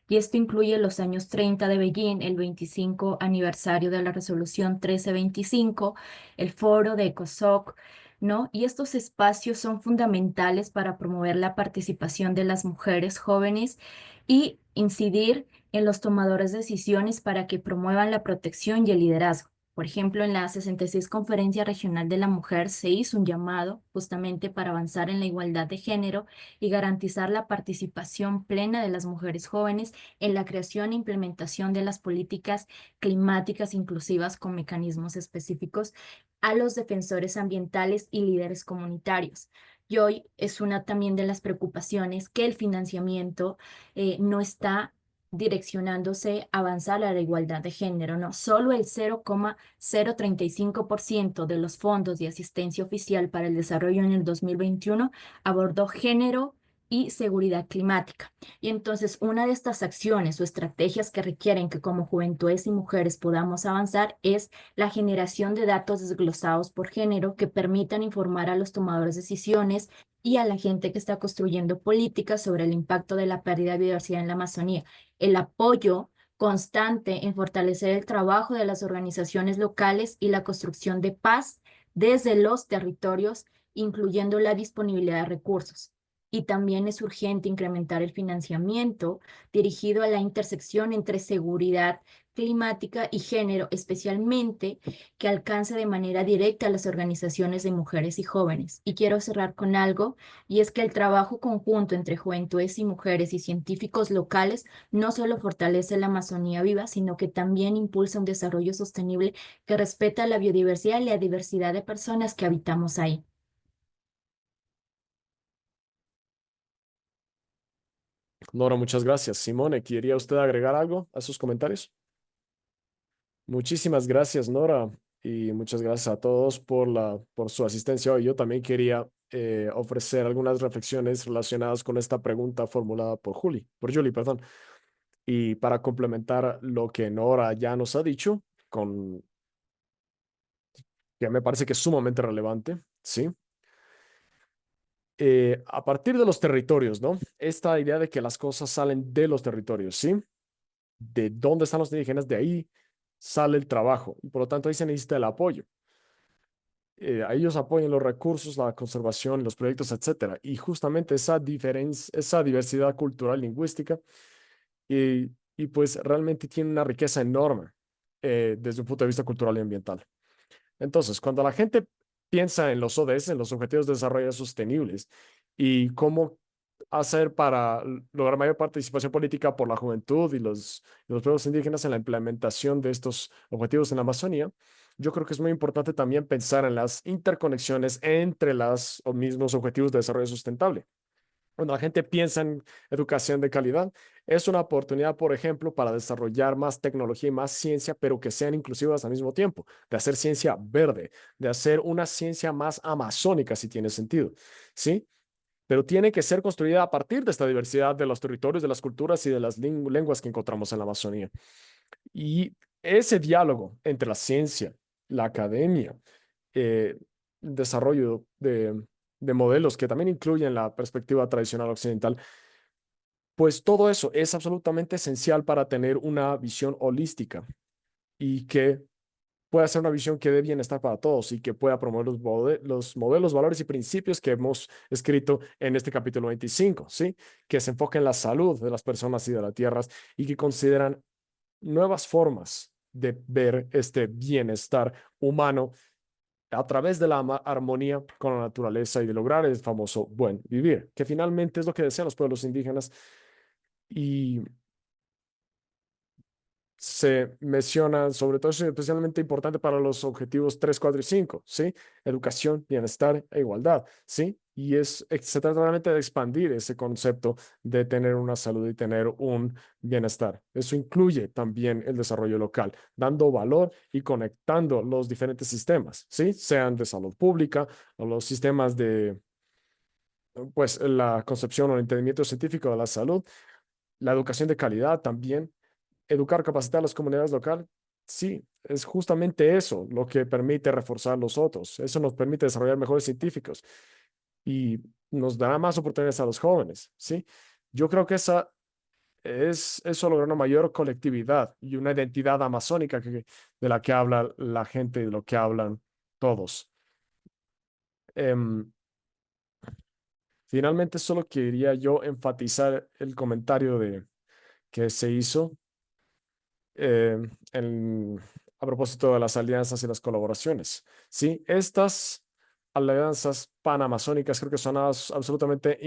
Y esto incluye los años 30 de Beijing, el 25 aniversario de la resolución 1325, el foro de ECOSOC, ¿no? Y estos espacios son fundamentales para promover la participación de las mujeres jóvenes y incidir en los tomadores de decisiones para que promuevan la protección y el liderazgo. Por ejemplo, en la 66 Conferencia Regional de la Mujer se hizo un llamado justamente para avanzar en la igualdad de género y garantizar la participación plena de las mujeres jóvenes en la creación e implementación de las políticas climáticas inclusivas con mecanismos específicos a los defensores ambientales y líderes comunitarios. Y hoy es una también de las preocupaciones que el financiamiento no está direccionándose a avanzar a la igualdad de género, ¿no? Solo el 0,035% de los fondos de asistencia oficial para el desarrollo en el 2021 abordó género y seguridad climática. Y entonces una de estas acciones o estrategias que requieren que como juventudes y mujeres podamos avanzar es la generación de datos desglosados por género que permitan informar a los tomadores de decisiones y a la gente que está construyendo políticas sobre el impacto de la pérdida de biodiversidad en la Amazonía. El apoyo constante en fortalecer el trabajo de las organizaciones locales y la construcción de paz desde los territorios, incluyendo la disponibilidad de recursos. Y también es urgente incrementar el financiamiento dirigido a la intersección entre seguridad climática y género, especialmente que alcance de manera directa a las organizaciones de mujeres y jóvenes. Y quiero cerrar con algo, y es que el trabajo conjunto entre juventudes y mujeres y científicos locales no solo fortalece la Amazonía viva, sino que también impulsa un desarrollo sostenible que respeta la biodiversidad y la diversidad de personas que habitamos ahí. Nora, muchas gracias. Simone, ¿quería usted agregar algo a sus comentarios? Muchísimas gracias, Nora, y muchas gracias a todos por su asistencia hoy. Yo también quería ofrecer algunas reflexiones relacionadas con esta pregunta formulada por Julie, perdón. Y para complementar lo que Nora ya nos ha dicho, que me parece que es sumamente relevante, ¿sí? A partir de los territorios, ¿no? Esta idea de que las cosas salen de los territorios, ¿sí? De dónde están los indígenas, de ahí sale el trabajo y por lo tanto ahí se necesita el apoyo. A ellos apoyan los recursos, la conservación, los proyectos, etcétera. Y justamente esa diversidad cultural, lingüística, y pues realmente tiene una riqueza enorme desde un punto de vista cultural y ambiental. Entonces, cuando la gente piensa en los ODS, en los Objetivos de Desarrollo Sostenibles, y cómo hacer para lograr mayor participación política por la juventud y los pueblos indígenas en la implementación de estos objetivos en la Amazonía, yo creo que es muy importante también pensar en las interconexiones entre los mismos Objetivos de Desarrollo Sustentable. Cuando la gente piensa en educación de calidad, es una oportunidad, por ejemplo, para desarrollar más tecnología y más ciencia, pero que sean inclusivas al mismo tiempo, de hacer ciencia verde, de hacer una ciencia más amazónica, si tiene sentido, ¿sí? Pero tiene que ser construida a partir de esta diversidad de los territorios, de las culturas y de las lenguas que encontramos en la Amazonía. Y ese diálogo entre la ciencia, la academia, eh, desarrollo de modelos que también incluyen la perspectiva tradicional occidental, pues todo eso es absolutamente esencial para tener una visión holística y que pueda ser una visión que dé bienestar para todos y que pueda promover los modelos, valores y principios que hemos escrito en este capítulo 25, ¿sí? Que se enfoca en la salud de las personas y de las tierras y que consideran nuevas formas de ver este bienestar humano a través de la armonía con la naturaleza y de lograr el famoso buen vivir, que finalmente es lo que desean los pueblos indígenas y se menciona, sobre todo es especialmente importante para los objetivos 3, 4 y 5, ¿sí? Educación, bienestar e igualdad, ¿sí? Y se trata realmente de expandir ese concepto de tener una salud y tener un bienestar. Eso incluye también el desarrollo local, dando valor y conectando los diferentes sistemas, ¿sí? Sean de salud pública o los sistemas de, pues, la concepción o el entendimiento científico de la salud, la educación de calidad también educar, capacitar a las comunidades locales, sí, es justamente eso lo que permite reforzar los otros. Eso nos permite desarrollar mejores científicos y nos dará más oportunidades a los jóvenes, ¿sí? Yo creo que eso logra una mayor colectividad y una identidad amazónica de la que habla la gente y de lo que hablan todos. Em, Finalmente, solo quería yo enfatizar el comentario que se hizo eh, en- a propósito de las alianzas y las colaboraciones. Sí, estas alianzas panamazónicas creo que son absolutamente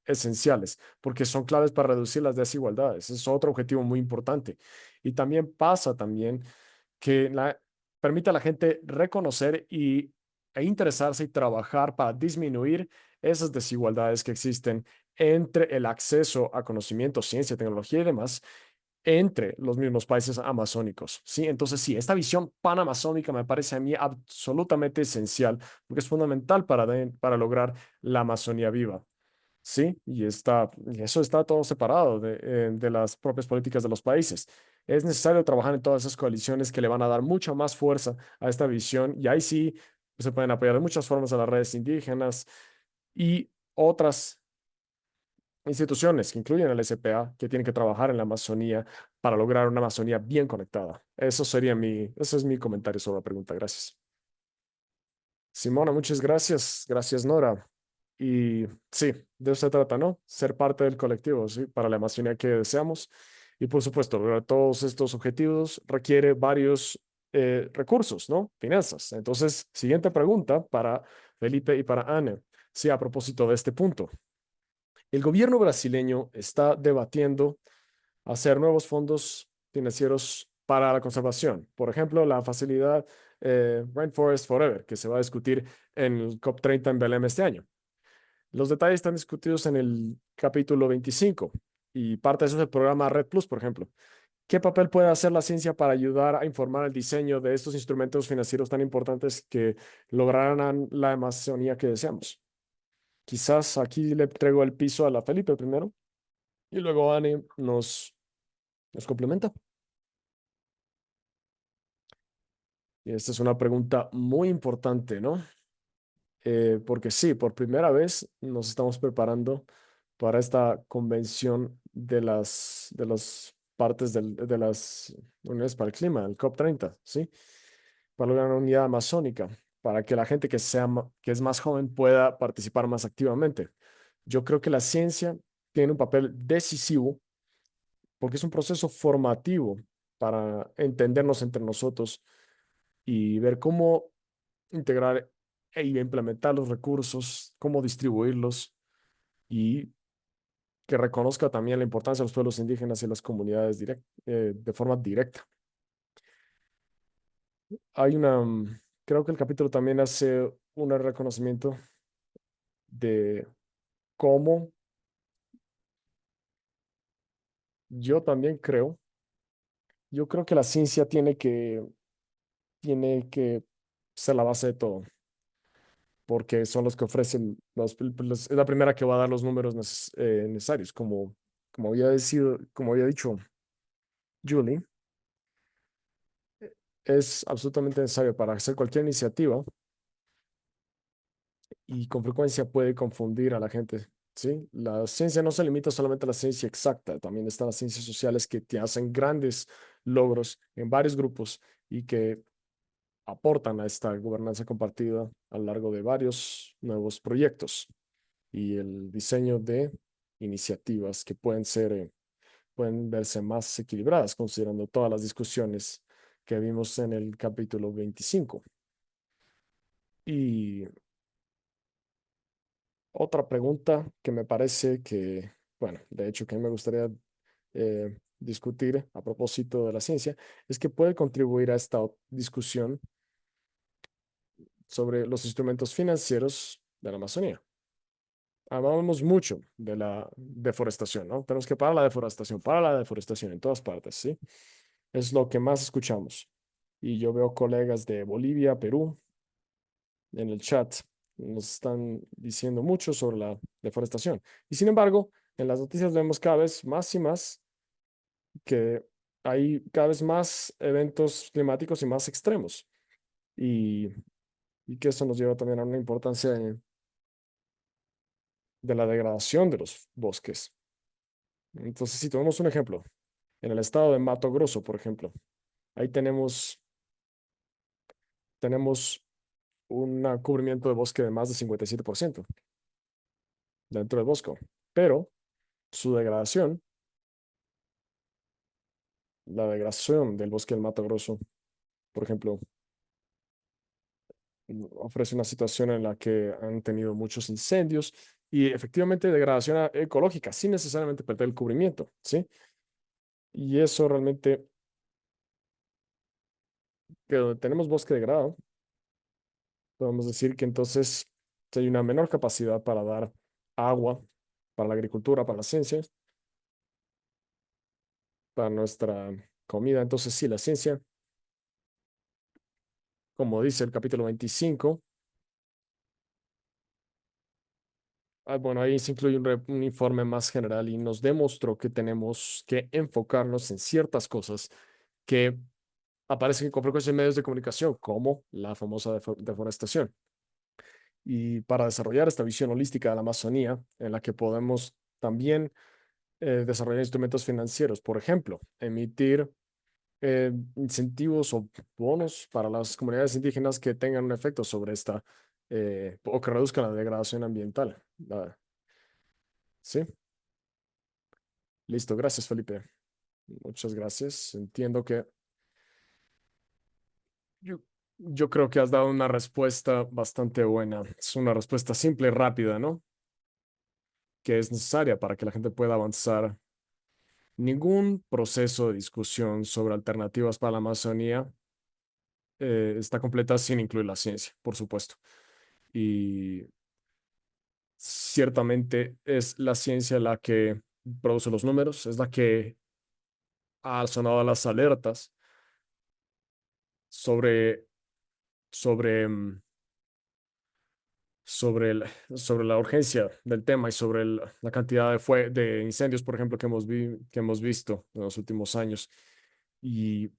esenciales porque son claves para reducir las desigualdades. Es otro objetivo muy importante. Y también pasa también que permite a la gente reconocer e interesarse y trabajar para disminuir esas desigualdades que existen entre el acceso a conocimiento, ciencia, tecnología y demás entre los mismos países amazónicos, ¿sí? Entonces, sí, esta visión panamazónica me parece a mí absolutamente esencial porque es fundamental para lograr la Amazonía viva, ¿sí? Y eso está todo separado de las propias políticas de los países. Es necesario trabajar en todas esas coaliciones que le van a dar mucha más fuerza a esta visión y ahí sí se pueden apoyar de muchas formas a las redes indígenas y otras instituciones que incluyen el SPA, que tienen que trabajar en la Amazonía para lograr una Amazonía bien conectada. Ese es mi comentario sobre la pregunta. Gracias. Simona, muchas gracias. Gracias, Nora. Y sí, de eso se trata, ¿no? Ser parte del colectivo, ¿sí? Para la Amazonía que deseamos. Y por supuesto, lograr todos estos objetivos requiere varios recursos, ¿no? Finanzas. Entonces, siguiente pregunta para Felipe y para Anne. Sí, a propósito de este punto. El gobierno brasileño está debatiendo hacer nuevos fondos financieros para la conservación. Por ejemplo, la facilidad Rainforest Forever, que se va a discutir en el COP30 en Belém este año. Los detalles están discutidos en el capítulo 25 y parte de eso es el programa Red Plus, por ejemplo. ¿Qué papel puede hacer la ciencia para ayudar a informar el diseño de estos instrumentos financieros tan importantes que lograrán la Amazonía que deseamos? Quizás aquí le traigo el piso a la Felipe primero y luego Annie nos complementa. Y esta es una pregunta muy importante, ¿no? Porque sí, por primera vez nos estamos preparando para esta convención de las partes de las unidades para el clima, el COP30, ¿sí? Para lograr una unidad amazónica, para que la gente que es más joven pueda participar más activamente. Yo creo que la ciencia tiene un papel decisivo porque es un proceso formativo para entendernos entre nosotros y ver cómo integrar e implementar los recursos, cómo distribuirlos y que reconozca también la importancia de los pueblos indígenas y las comunidades de forma directa. Creo que el capítulo también hace un reconocimiento de cómo yo también yo creo que la ciencia tiene que ser la base de todo porque son los que ofrecen, es la primera que va a dar los números necesarios, como había dicho Julie, es absolutamente necesario para hacer cualquier iniciativa y con frecuencia puede confundir a la gente, ¿sí? La ciencia no se limita solamente a la ciencia exacta, también están las ciencias sociales que te hacen grandes logros en varios grupos y que aportan a esta gobernanza compartida a lo largo de varios nuevos proyectos y el diseño de iniciativas que pueden verse más equilibradas considerando todas las discusiones que vimos en el capítulo 25. Y otra pregunta que me parece bueno, de hecho que me gustaría discutir a propósito de la ciencia, es que puede contribuir a esta discusión sobre los instrumentos financieros de la Amazonía. Hablamos mucho de la deforestación, ¿no? Tenemos que parar la deforestación en todas partes, ¿sí? Es lo que más escuchamos. Y yo veo colegas de Bolivia, Perú, en el chat, nos están diciendo mucho sobre la deforestación. Y sin embargo, en las noticias vemos cada vez más y más que hay cada vez más eventos climáticos y más extremos. Y, y que eso nos lleva también a una importancia de la degradación de los bosques. Entonces, si tomamos un ejemplo, en el estado de Mato Grosso, por ejemplo, ahí tenemos un cubrimiento de bosque de más de 57% dentro del bosque, pero su degradación, la degradación del bosque del Mato Grosso, por ejemplo, ofrece una situación en la que han tenido muchos incendios y efectivamente degradación ecológica, sin necesariamente perder el cubrimiento, ¿sí? Y eso realmente, que donde tenemos bosque degradado, podemos decir que entonces hay una menor capacidad para dar agua para la agricultura, para las ciencias, para nuestra comida. Entonces sí, la ciencia, como dice el capítulo 25, bueno, ahí se incluye un informe más general y nos demostró que tenemos que enfocarnos en ciertas cosas que aparecen con frecuencia en medios de comunicación, como la famosa deforestación. Y para desarrollar esta visión holística de la Amazonía, en la que podemos también desarrollar instrumentos financieros, por ejemplo, emitir incentivos o bonos para las comunidades indígenas que tengan un efecto sobre esta o que reduzcan la degradación ambiental. Sí, listo, gracias, Felipe. Muchas gracias. Entiendo que yo, yo creo que has dado una respuesta bastante buena. Es una respuesta simple y rápida, ¿no? Que es necesaria para que la gente pueda avanzar. Ningún proceso de discusión sobre alternativas para la Amazonía está completa sin incluir la ciencia, por supuesto. Y ciertamente es la ciencia la que produce los números, es la que ha sonado las alertas sobre, sobre, sobre la urgencia del tema y sobre la cantidad de incendios, por ejemplo, que hemos visto en los últimos años. Y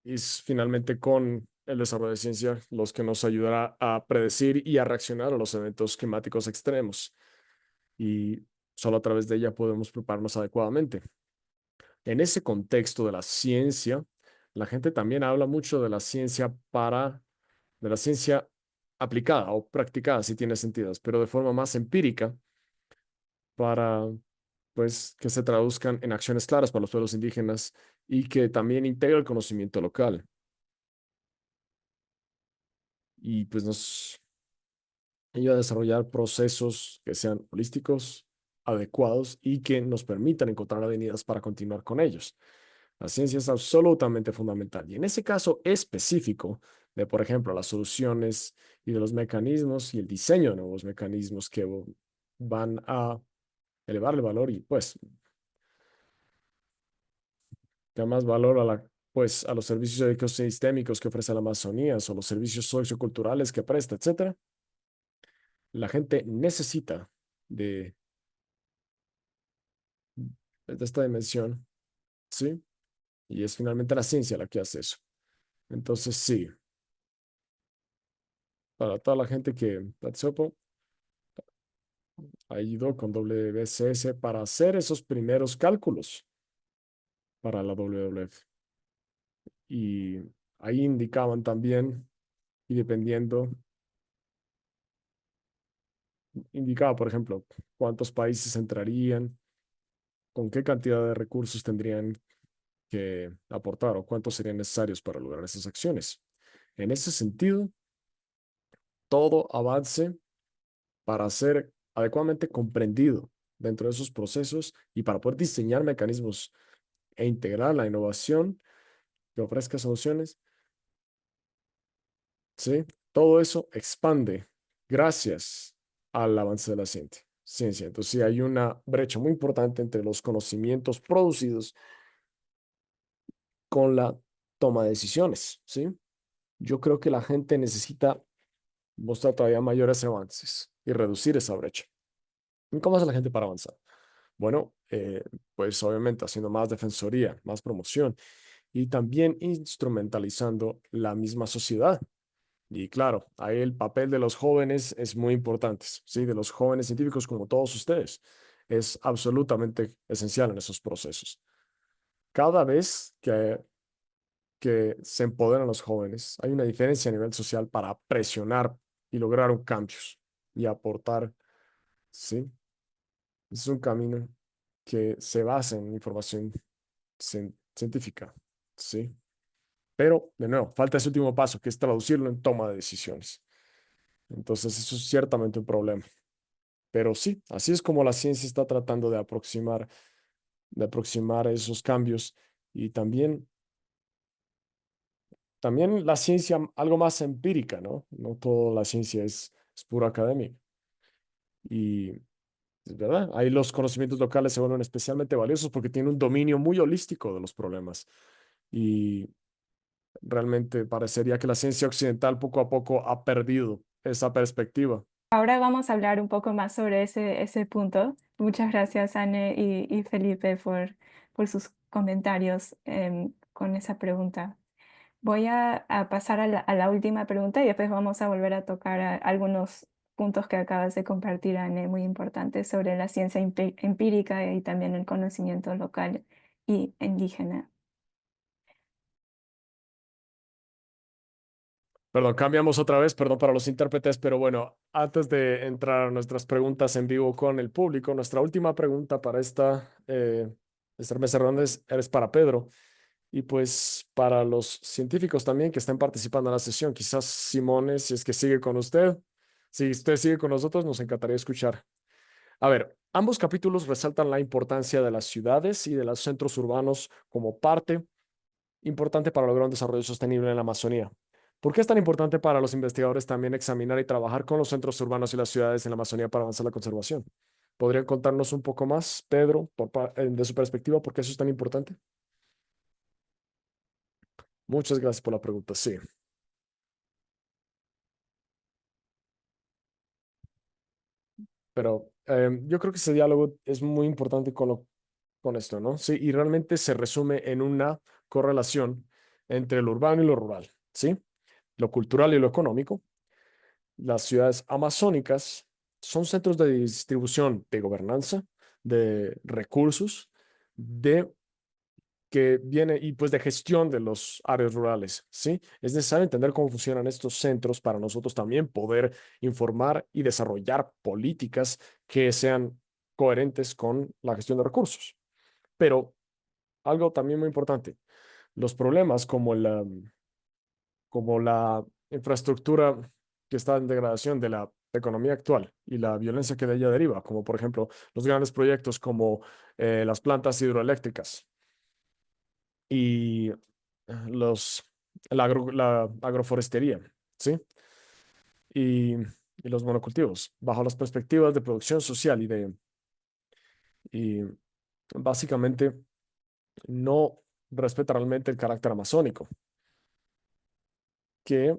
es finalmente con el desarrollo de ciencia los que nos ayudará a predecir y a reaccionar a los eventos climáticos extremos. Y solo a través de ella podemos prepararnos adecuadamente. En ese contexto de la ciencia, la gente también habla mucho de la ciencia de la ciencia aplicada o practicada, si tiene sentido, pero de forma más empírica para, pues, que se traduzcan en acciones claras para los pueblos indígenas y que también integre el conocimiento local. Y pues nos ayuda a desarrollar procesos que sean holísticos, adecuados y que nos permitan encontrar avenidas para continuar con ellos. La ciencia es absolutamente fundamental. Y en ese caso específico de, por ejemplo, las soluciones y de los mecanismos y el diseño de nuevos mecanismos que van a elevar el valor y pues da más valor pues, a los servicios ecosistémicos que ofrece la Amazonía o los servicios socioculturales que presta, etcétera. La gente necesita de, de esta dimensión, ¿sí? Y es finalmente la ciencia la que hace eso. Entonces, sí, para toda la gente que participó, ha ido con WBCS para hacer esos primeros cálculos para la WWF. Y ahí indicaban también, y dependiendo, indicaba, por ejemplo, cuántos países entrarían, con qué cantidad de recursos tendrían que aportar o cuántos serían necesarios para lograr esas acciones. En ese sentido, todo avance para ser adecuadamente comprendido dentro de esos procesos y para poder diseñar mecanismos e integrar la innovación que ofrezca soluciones, ¿sí? Todo eso expande gracias al avance de la ciencia. Entonces, sí, hay una brecha muy importante entre los conocimientos producidos con la toma de decisiones, ¿sí? Yo creo que la gente necesita mostrar todavía mayores avances y reducir esa brecha. ¿Y cómo hace la gente para avanzar? Bueno, pues obviamente haciendo más defensoría, más promoción y también instrumentalizando la misma sociedad. Y claro, ahí el papel de los jóvenes es muy importante, ¿sí? De los jóvenes científicos como todos ustedes. Es absolutamente esencial en esos procesos. Cada vez que que se empoderan a los jóvenes, hay una diferencia a nivel social para presionar y lograr un cambios y aportar, ¿sí? Es un camino que se basa en información científica, ¿sí? Pero, de nuevo, falta ese último paso, que es traducirlo en toma de decisiones. Entonces, eso es ciertamente un problema. Pero sí, así es como la ciencia está tratando de aproximar esos cambios. Y también la ciencia, algo más empírica, ¿no? No toda la ciencia es pura academia. Y es verdad, ahí los conocimientos locales se vuelven especialmente valiosos porque tienen un dominio muy holístico de los problemas. Y realmente parecería que la ciencia occidental poco a poco ha perdido esa perspectiva. Ahora vamos a hablar un poco más sobre ese punto. Muchas gracias, Anne y Felipe, por sus comentarios con esa pregunta. Voy a pasar a la última pregunta y después vamos a volver a tocar algunos puntos que acabas de compartir, Anne, muy importantes sobre la ciencia empírica y también el conocimiento local y indígena. Perdón, cambiamos otra vez, perdón para los intérpretes, pero bueno, antes de entrar a nuestras preguntas en vivo con el público, nuestra última pregunta para esta mesa redonda es para Pedro y pues para los científicos también que están participando en la sesión. Quizás Simone, si es que sigue con usted, si usted sigue con nosotros, nos encantaría escuchar. A ver, ambos capítulos resaltan la importancia de las ciudades y de los centros urbanos como parte importante para lograr un desarrollo sostenible en la Amazonía. ¿Por qué es tan importante para los investigadores también examinar y trabajar con los centros urbanos y las ciudades en la Amazonía para avanzar la conservación? ¿Podrían contarnos un poco más, Pedro, de su perspectiva, por qué eso es tan importante? Muchas gracias por la pregunta. Sí, pero yo creo que ese diálogo es muy importante con esto, ¿no? Sí, y realmente se resume en una correlación entre lo urbano y lo rural, ¿sí? Lo cultural y lo económico. Las ciudades amazónicas son centros de distribución de gobernanza, de recursos, de que viene y pues de gestión de los áreas rurales, ¿sí? Es necesario entender cómo funcionan estos centros para nosotros también poder informar y desarrollar políticas que sean coherentes con la gestión de recursos. Pero algo también muy importante, los problemas como la infraestructura que está en degradación de la economía actual y la violencia que de ella deriva, como por ejemplo los grandes proyectos como las plantas hidroeléctricas y los, la agroforestería, ¿sí? Y los monocultivos, bajo las perspectivas de producción social y básicamente no respeta realmente el carácter amazónico, que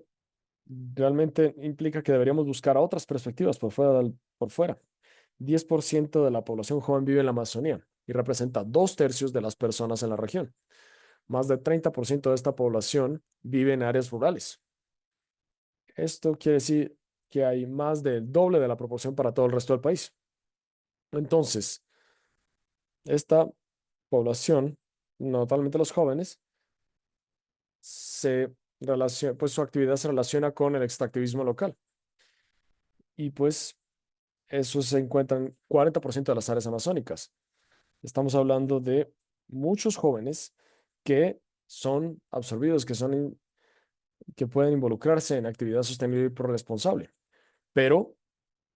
realmente implica que deberíamos buscar otras perspectivas por fuera. 10% de la población joven vive en la Amazonía y representa 2/3 de las personas en la región. Más de 30% de esta población vive en áreas rurales. Esto quiere decir que hay más del doble de la proporción para todo el resto del país. Entonces, esta población, notablemente los jóvenes, pues su actividad se relaciona con el extractivismo local. Y pues eso se encuentra en 40% de las áreas amazónicas. Estamos hablando de muchos jóvenes que son absorbidos, que pueden involucrarse en actividad sostenible y responsable, pero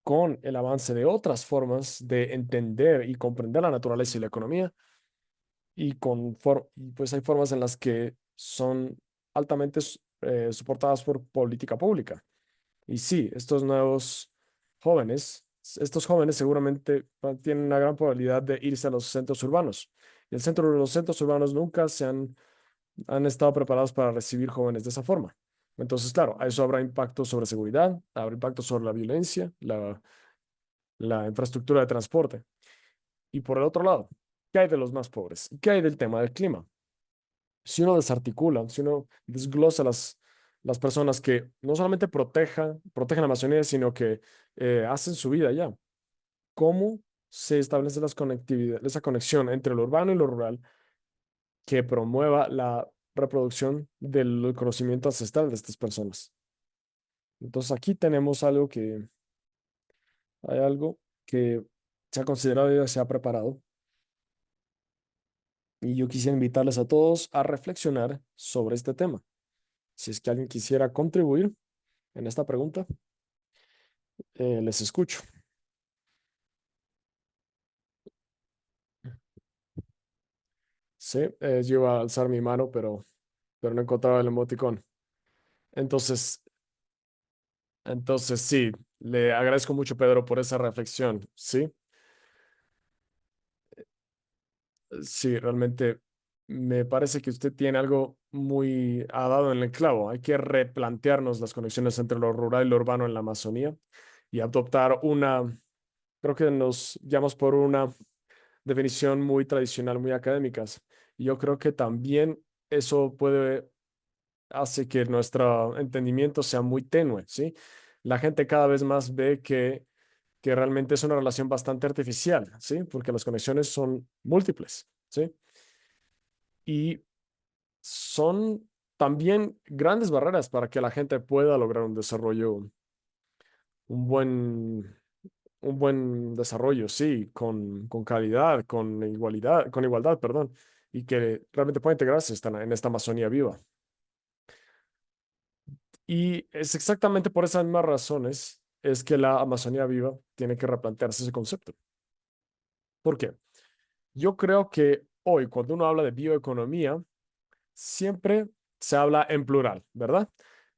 con el avance de otras formas de entender y comprender la naturaleza y la economía, y pues hay formas en las que son altamente soportadas por política pública. Y sí, estos jóvenes seguramente tienen una gran probabilidad de irse a los centros urbanos. Y los centros urbanos nunca han estado preparados para recibir jóvenes de esa forma. Entonces, claro, a eso habrá impacto sobre seguridad, habrá impacto sobre la violencia, la infraestructura de transporte. Y por el otro lado, ¿qué hay de los más pobres? ¿Qué hay del tema del clima? Si uno desarticula, si uno desglosa las personas que no solamente protegen la Amazonía, sino que hacen su vida allá, ¿cómo se establece esa conexión entre lo urbano y lo rural que promueva la reproducción del conocimiento ancestral de estas personas. Entonces aquí tenemos hay algo que se ha considerado y se ha preparado. Y yo quisiera invitarles a todos a reflexionar sobre este tema. Si es que alguien quisiera contribuir en esta pregunta, les escucho. Sí, yo iba a alzar mi mano, pero no encontraba el emoticón. Entonces, entonces sí, le agradezco mucho, Pedro, por esa reflexión. Sí, sí, realmente me parece que usted tiene algo muy ha dado en el clavo. Hay que replantearnos las conexiones entre lo rural y lo urbano en la Amazonía y adoptar creo que nos llamamos por una definición muy tradicional, muy académicas. Y yo creo que también eso hace que nuestro entendimiento sea muy tenue, ¿sí? La gente cada vez más ve que realmente es una relación bastante artificial, ¿sí? Porque las conexiones son múltiples, ¿sí? Y son también grandes barreras para que la gente pueda lograr un desarrollo, un buen, un buen desarrollo, sí, con calidad, con igualdad, perdón, y que realmente pueda integrarse en esta Amazonía viva. Y es exactamente por esas mismas razones es que la Amazonía viva tiene que replantearse ese concepto. ¿Por qué? Yo creo que hoy, cuando uno habla de bioeconomía, siempre se habla en plural, ¿verdad?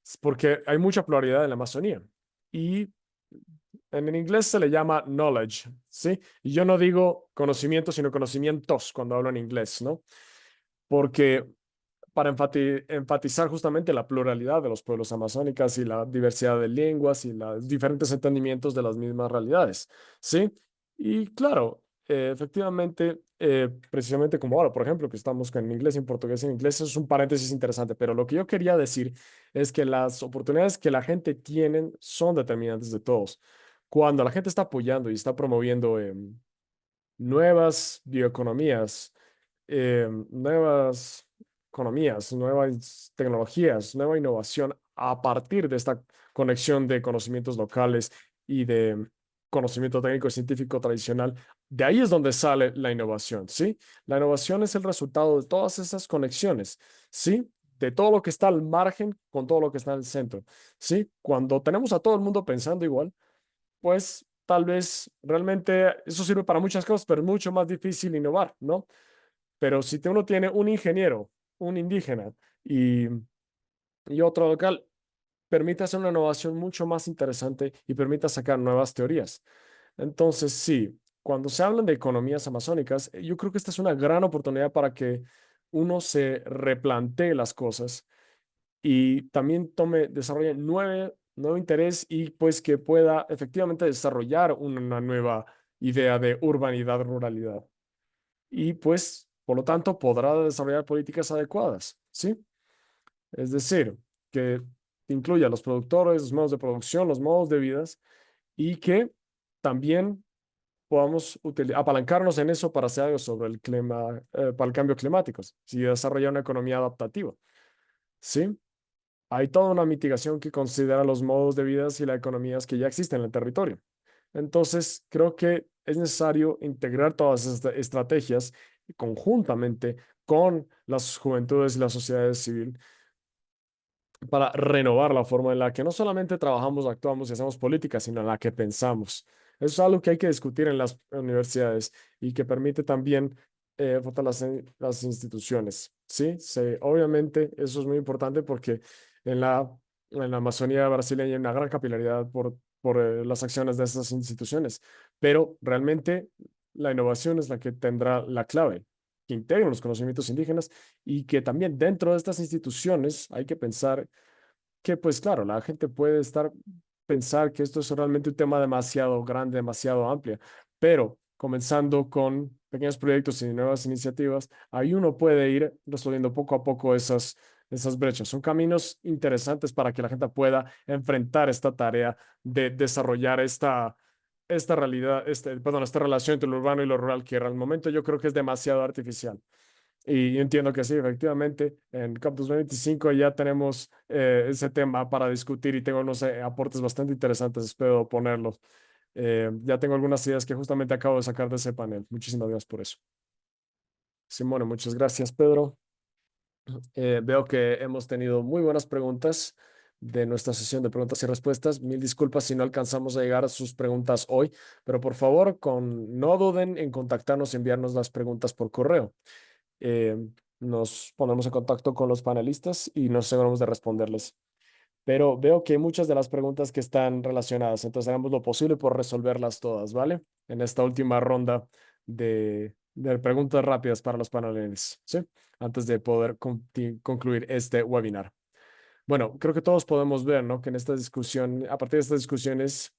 Es porque hay mucha pluralidad en la Amazonía. Y en el inglés se le llama knowledge, ¿sí? Y yo no digo conocimiento, sino conocimientos cuando hablo en inglés, ¿no? Porque para enfatizar justamente la pluralidad de los pueblos amazónicos y la diversidad de lenguas y los diferentes entendimientos de las mismas realidades, ¿sí? Y claro, efectivamente, precisamente como ahora, por ejemplo, que estamos con inglés y en portugués y en inglés, eso es un paréntesis interesante, pero lo que yo quería decir es que las oportunidades que la gente tiene son determinantes de todos. Cuando la gente está apoyando y está promoviendo nuevas bioeconomías, nuevas economías, nuevas tecnologías, nueva innovación a partir de esta conexión de conocimientos locales y de conocimiento técnico y científico tradicional. De ahí es donde sale la innovación, ¿sí? La innovación es el resultado de todas esas conexiones, ¿sí? De todo lo que está al margen con todo lo que está en el centro, ¿sí? Cuando tenemos a todo el mundo pensando igual, pues tal vez realmente eso sirve para muchas cosas, pero es mucho más difícil innovar, ¿no? Pero si uno tiene un ingeniero, un indígena y, y otro local, permite hacer una innovación mucho más interesante y permite sacar nuevas teorías. Entonces, sí, cuando se hablan de economías amazónicas, yo creo que esta es una gran oportunidad para que uno se replantee las cosas y también desarrolle nuevo interés y pues que pueda efectivamente desarrollar una nueva idea de urbanidad, ruralidad. Y pues, por lo tanto, podrá desarrollar políticas adecuadas, ¿sí? Es decir, que incluya los productores, los modos de producción, los modos de vidas y que también podamos apalancarnos en eso para hacer algo sobre el clima, para el cambio climático, y desarrollar una economía adaptativa, ¿sí? Hay toda una mitigación que considera los modos de vida y las economías que ya existen en el territorio. Entonces, creo que es necesario integrar todas estas estrategias conjuntamente con las juventudes y la sociedad civil para renovar la forma en la que no solamente trabajamos, actuamos y hacemos política, sino en la que pensamos. Eso es algo que hay que discutir en las universidades y que permite también fortalecer las instituciones. Sí, obviamente eso es muy importante porque en la Amazonía brasileña hay una gran capilaridad por las acciones de estas instituciones, pero realmente la innovación es la que tendrá la clave, que integren los conocimientos indígenas y que también dentro de estas instituciones hay que pensar que, pues claro, la gente puede pensar que esto es realmente un tema demasiado grande, demasiado amplio, pero comenzando con pequeños proyectos y nuevas iniciativas, ahí uno puede ir resolviendo poco a poco esas brechas. Son caminos interesantes para que la gente pueda enfrentar esta tarea de desarrollar esta realidad, perdón, esta relación entre lo urbano y lo rural, que al momento yo creo que es demasiado artificial. Y yo entiendo que sí, efectivamente, en COP 2025 ya tenemos ese tema para discutir y tengo unos aportes bastante interesantes, espero ponerlos. Ya tengo algunas ideas que justamente acabo de sacar de ese panel. Muchísimas gracias por eso. Simone, muchas gracias, Pedro. Veo que hemos tenido muy buenas preguntas de nuestra sesión de preguntas y respuestas. Mil disculpas si no alcanzamos a llegar a sus preguntas hoy, pero por favor, no duden en contactarnos y enviarnos las preguntas por correo. Eh, Nos ponemos en contacto con los panelistas y nos aseguramos de responderles. Pero veo que hay muchas de las preguntas que están relacionadas, entonces haremos lo posible por resolverlas todas, ¿vale? En esta última ronda de preguntas rápidas para los panelistas, ¿sí? Antes de poder concluir este webinar. Bueno, creo que todos podemos ver, ¿no? Que en esta discusión, a partir de estas discusiones,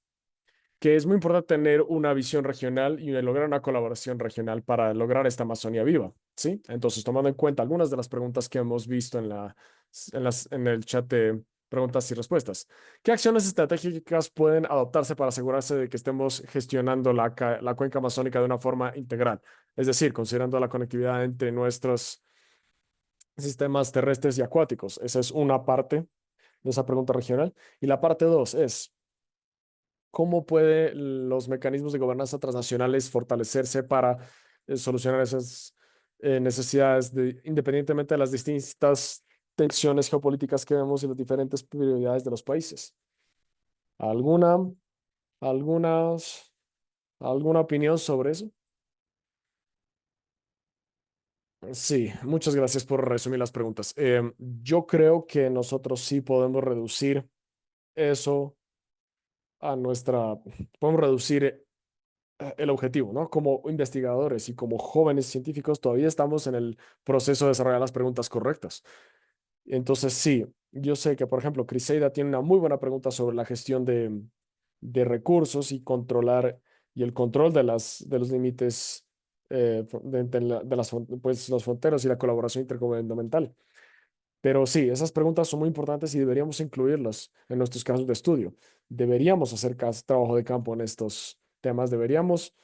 que es muy importante tener una visión regional y lograr una colaboración regional para lograr esta Amazonía viva, ¿sí? Entonces, tomando en cuenta algunas de las preguntas que hemos visto en el chat de preguntas y respuestas, ¿qué acciones estratégicas pueden adoptarse para asegurarse de que estemos gestionando la cuenca amazónica de una forma integral? Es decir, considerando la conectividad entre nuestros sistemas terrestres y acuáticos. Esa es una parte de esa pregunta regional. Y la parte dos es, ¿cómo pueden los mecanismos de gobernanza transnacionales fortalecerse para solucionar esas necesidades independientemente de las distintas tensiones geopolíticas que vemos y las diferentes prioridades de los países? ¿Alguna, algunas, alguna opinión sobre eso? Sí, muchas gracias por resumir las preguntas. Yo creo que nosotros sí podemos reducir eso podemos reducir el objetivo, ¿no? Como investigadores y como jóvenes científicos todavía estamos en el proceso de desarrollar las preguntas correctas. Entonces, sí, yo sé que, por ejemplo, Criseida tiene una muy buena pregunta sobre la gestión de recursos y el control de los límites pues, las fronteras y la colaboración intergubernamental. Pero sí, esas preguntas son muy importantes y deberíamos incluirlas en nuestros casos de estudio. Deberíamos hacer trabajo de campo en estos temas. Deberíamos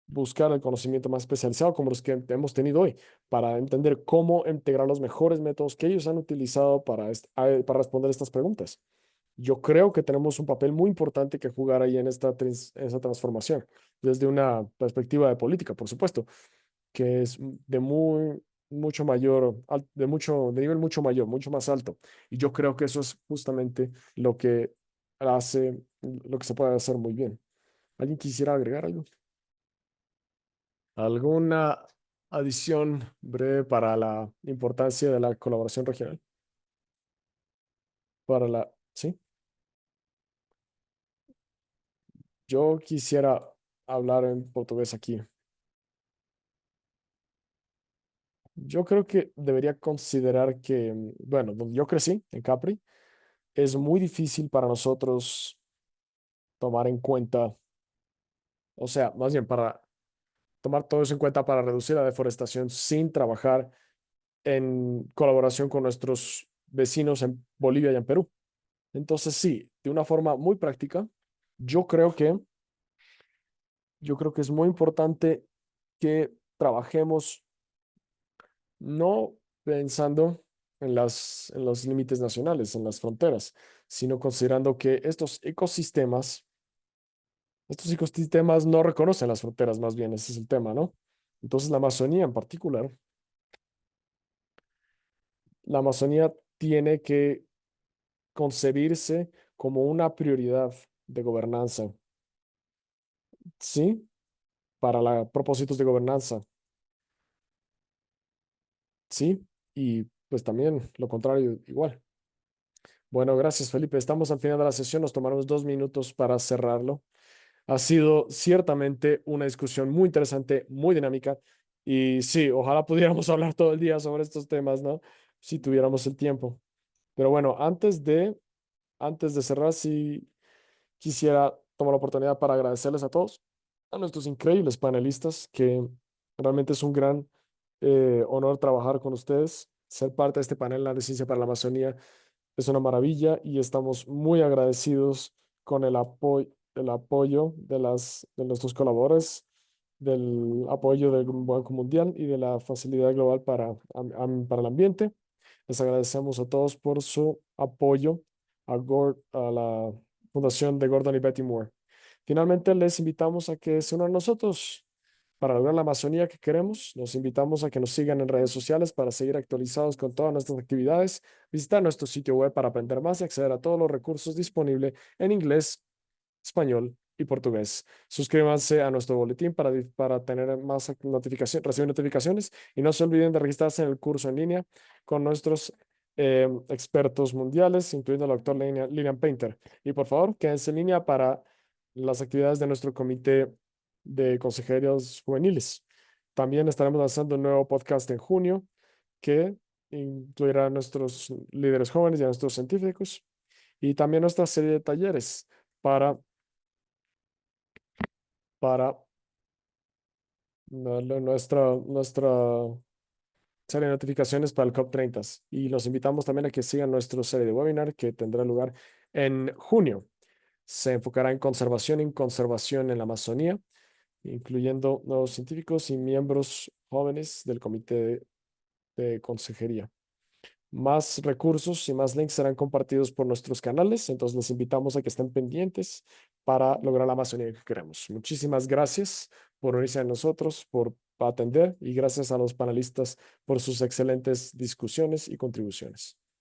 buscar el conocimiento más especializado como los que hemos tenido hoy para entender cómo integrar los mejores métodos que ellos han utilizado para responder estas preguntas. Yo creo que tenemos un papel muy importante que jugar ahí en esa transformación, desde una perspectiva de política, por supuesto, que es mucho mayor, de nivel mucho mayor, mucho más alto. Y yo creo que eso es justamente lo que se puede hacer muy bien. ¿Alguien quisiera agregar algo? ¿Alguna adición breve para la importancia de la colaboración regional? Sí, yo quisiera hablar en portugués aquí. Yo creo que debería considerar que, bueno, donde yo crecí, en Capri, es muy difícil para nosotros tomar en cuenta, o sea, más bien para tomar todo eso en cuenta para reducir la deforestación sin trabajar en colaboración con nuestros vecinos en Bolivia y en Perú. Entonces, sí, de una forma muy práctica, yo creo que, yo creo que es muy importante que trabajemos no pensando en los límites nacionales, en las fronteras, sino considerando que estos ecosistemas no reconocen las fronteras, más bien, ese es el tema, ¿no? Entonces, la Amazonía tiene que concebirse como una prioridad de gobernanza, ¿sí? Para propósitos de gobernanza, ¿sí? Y pues también lo contrario, igual. Bueno, gracias, Felipe. Estamos al final de la sesión. Nos tomaremos 2 minutos para cerrarlo. Ha sido ciertamente una discusión muy interesante, muy dinámica. Y sí, ojalá pudiéramos hablar todo el día sobre estos temas, ¿no? Si tuviéramos el tiempo. Pero bueno, antes de cerrar, sí quisiera tomar la oportunidad para agradecerles a todos, a nuestros increíbles panelistas, que realmente es un gran honor trabajar con ustedes. Ser parte de este panel de Ciencia para la Amazonía es una maravilla y estamos muy agradecidos con el apoyo de nuestros colaboradores del apoyo del Banco Mundial y de la Facilidad Global para el Ambiente. Les agradecemos a todos por su apoyo a la Fundación de Gordon y Betty Moore. Finalmente, les invitamos a que se unan a nosotros para lograr la Amazonía que queremos. Los invitamos a que nos sigan en redes sociales para seguir actualizados con todas nuestras actividades, visitar nuestro sitio web para aprender más y acceder a todos los recursos disponibles en inglés, español y portugués. Suscríbanse a nuestro boletín para tener más recibir notificaciones y no se olviden de registrarse en el curso en línea con nuestros expertos mundiales, incluyendo el doctor Lilian Painter. Y por favor, quédense en línea para las actividades de nuestro comité de consejeros juveniles. También estaremos lanzando un nuevo podcast en junio que incluirá a nuestros líderes jóvenes y a nuestros científicos y también nuestra serie de talleres para nuestra serie de notificaciones para el COP30. Y los invitamos también a que sigan nuestra serie de webinar que tendrá lugar en junio. Se enfocará en conservación en la Amazonía, incluyendo nuevos científicos y miembros jóvenes del comité de consejería. Más recursos y más links serán compartidos por nuestros canales, entonces les invitamos a que estén pendientes para lograr la Amazonía que queremos. Muchísimas gracias por unirse a nosotros, por atender y gracias a los panelistas por sus excelentes discusiones y contribuciones.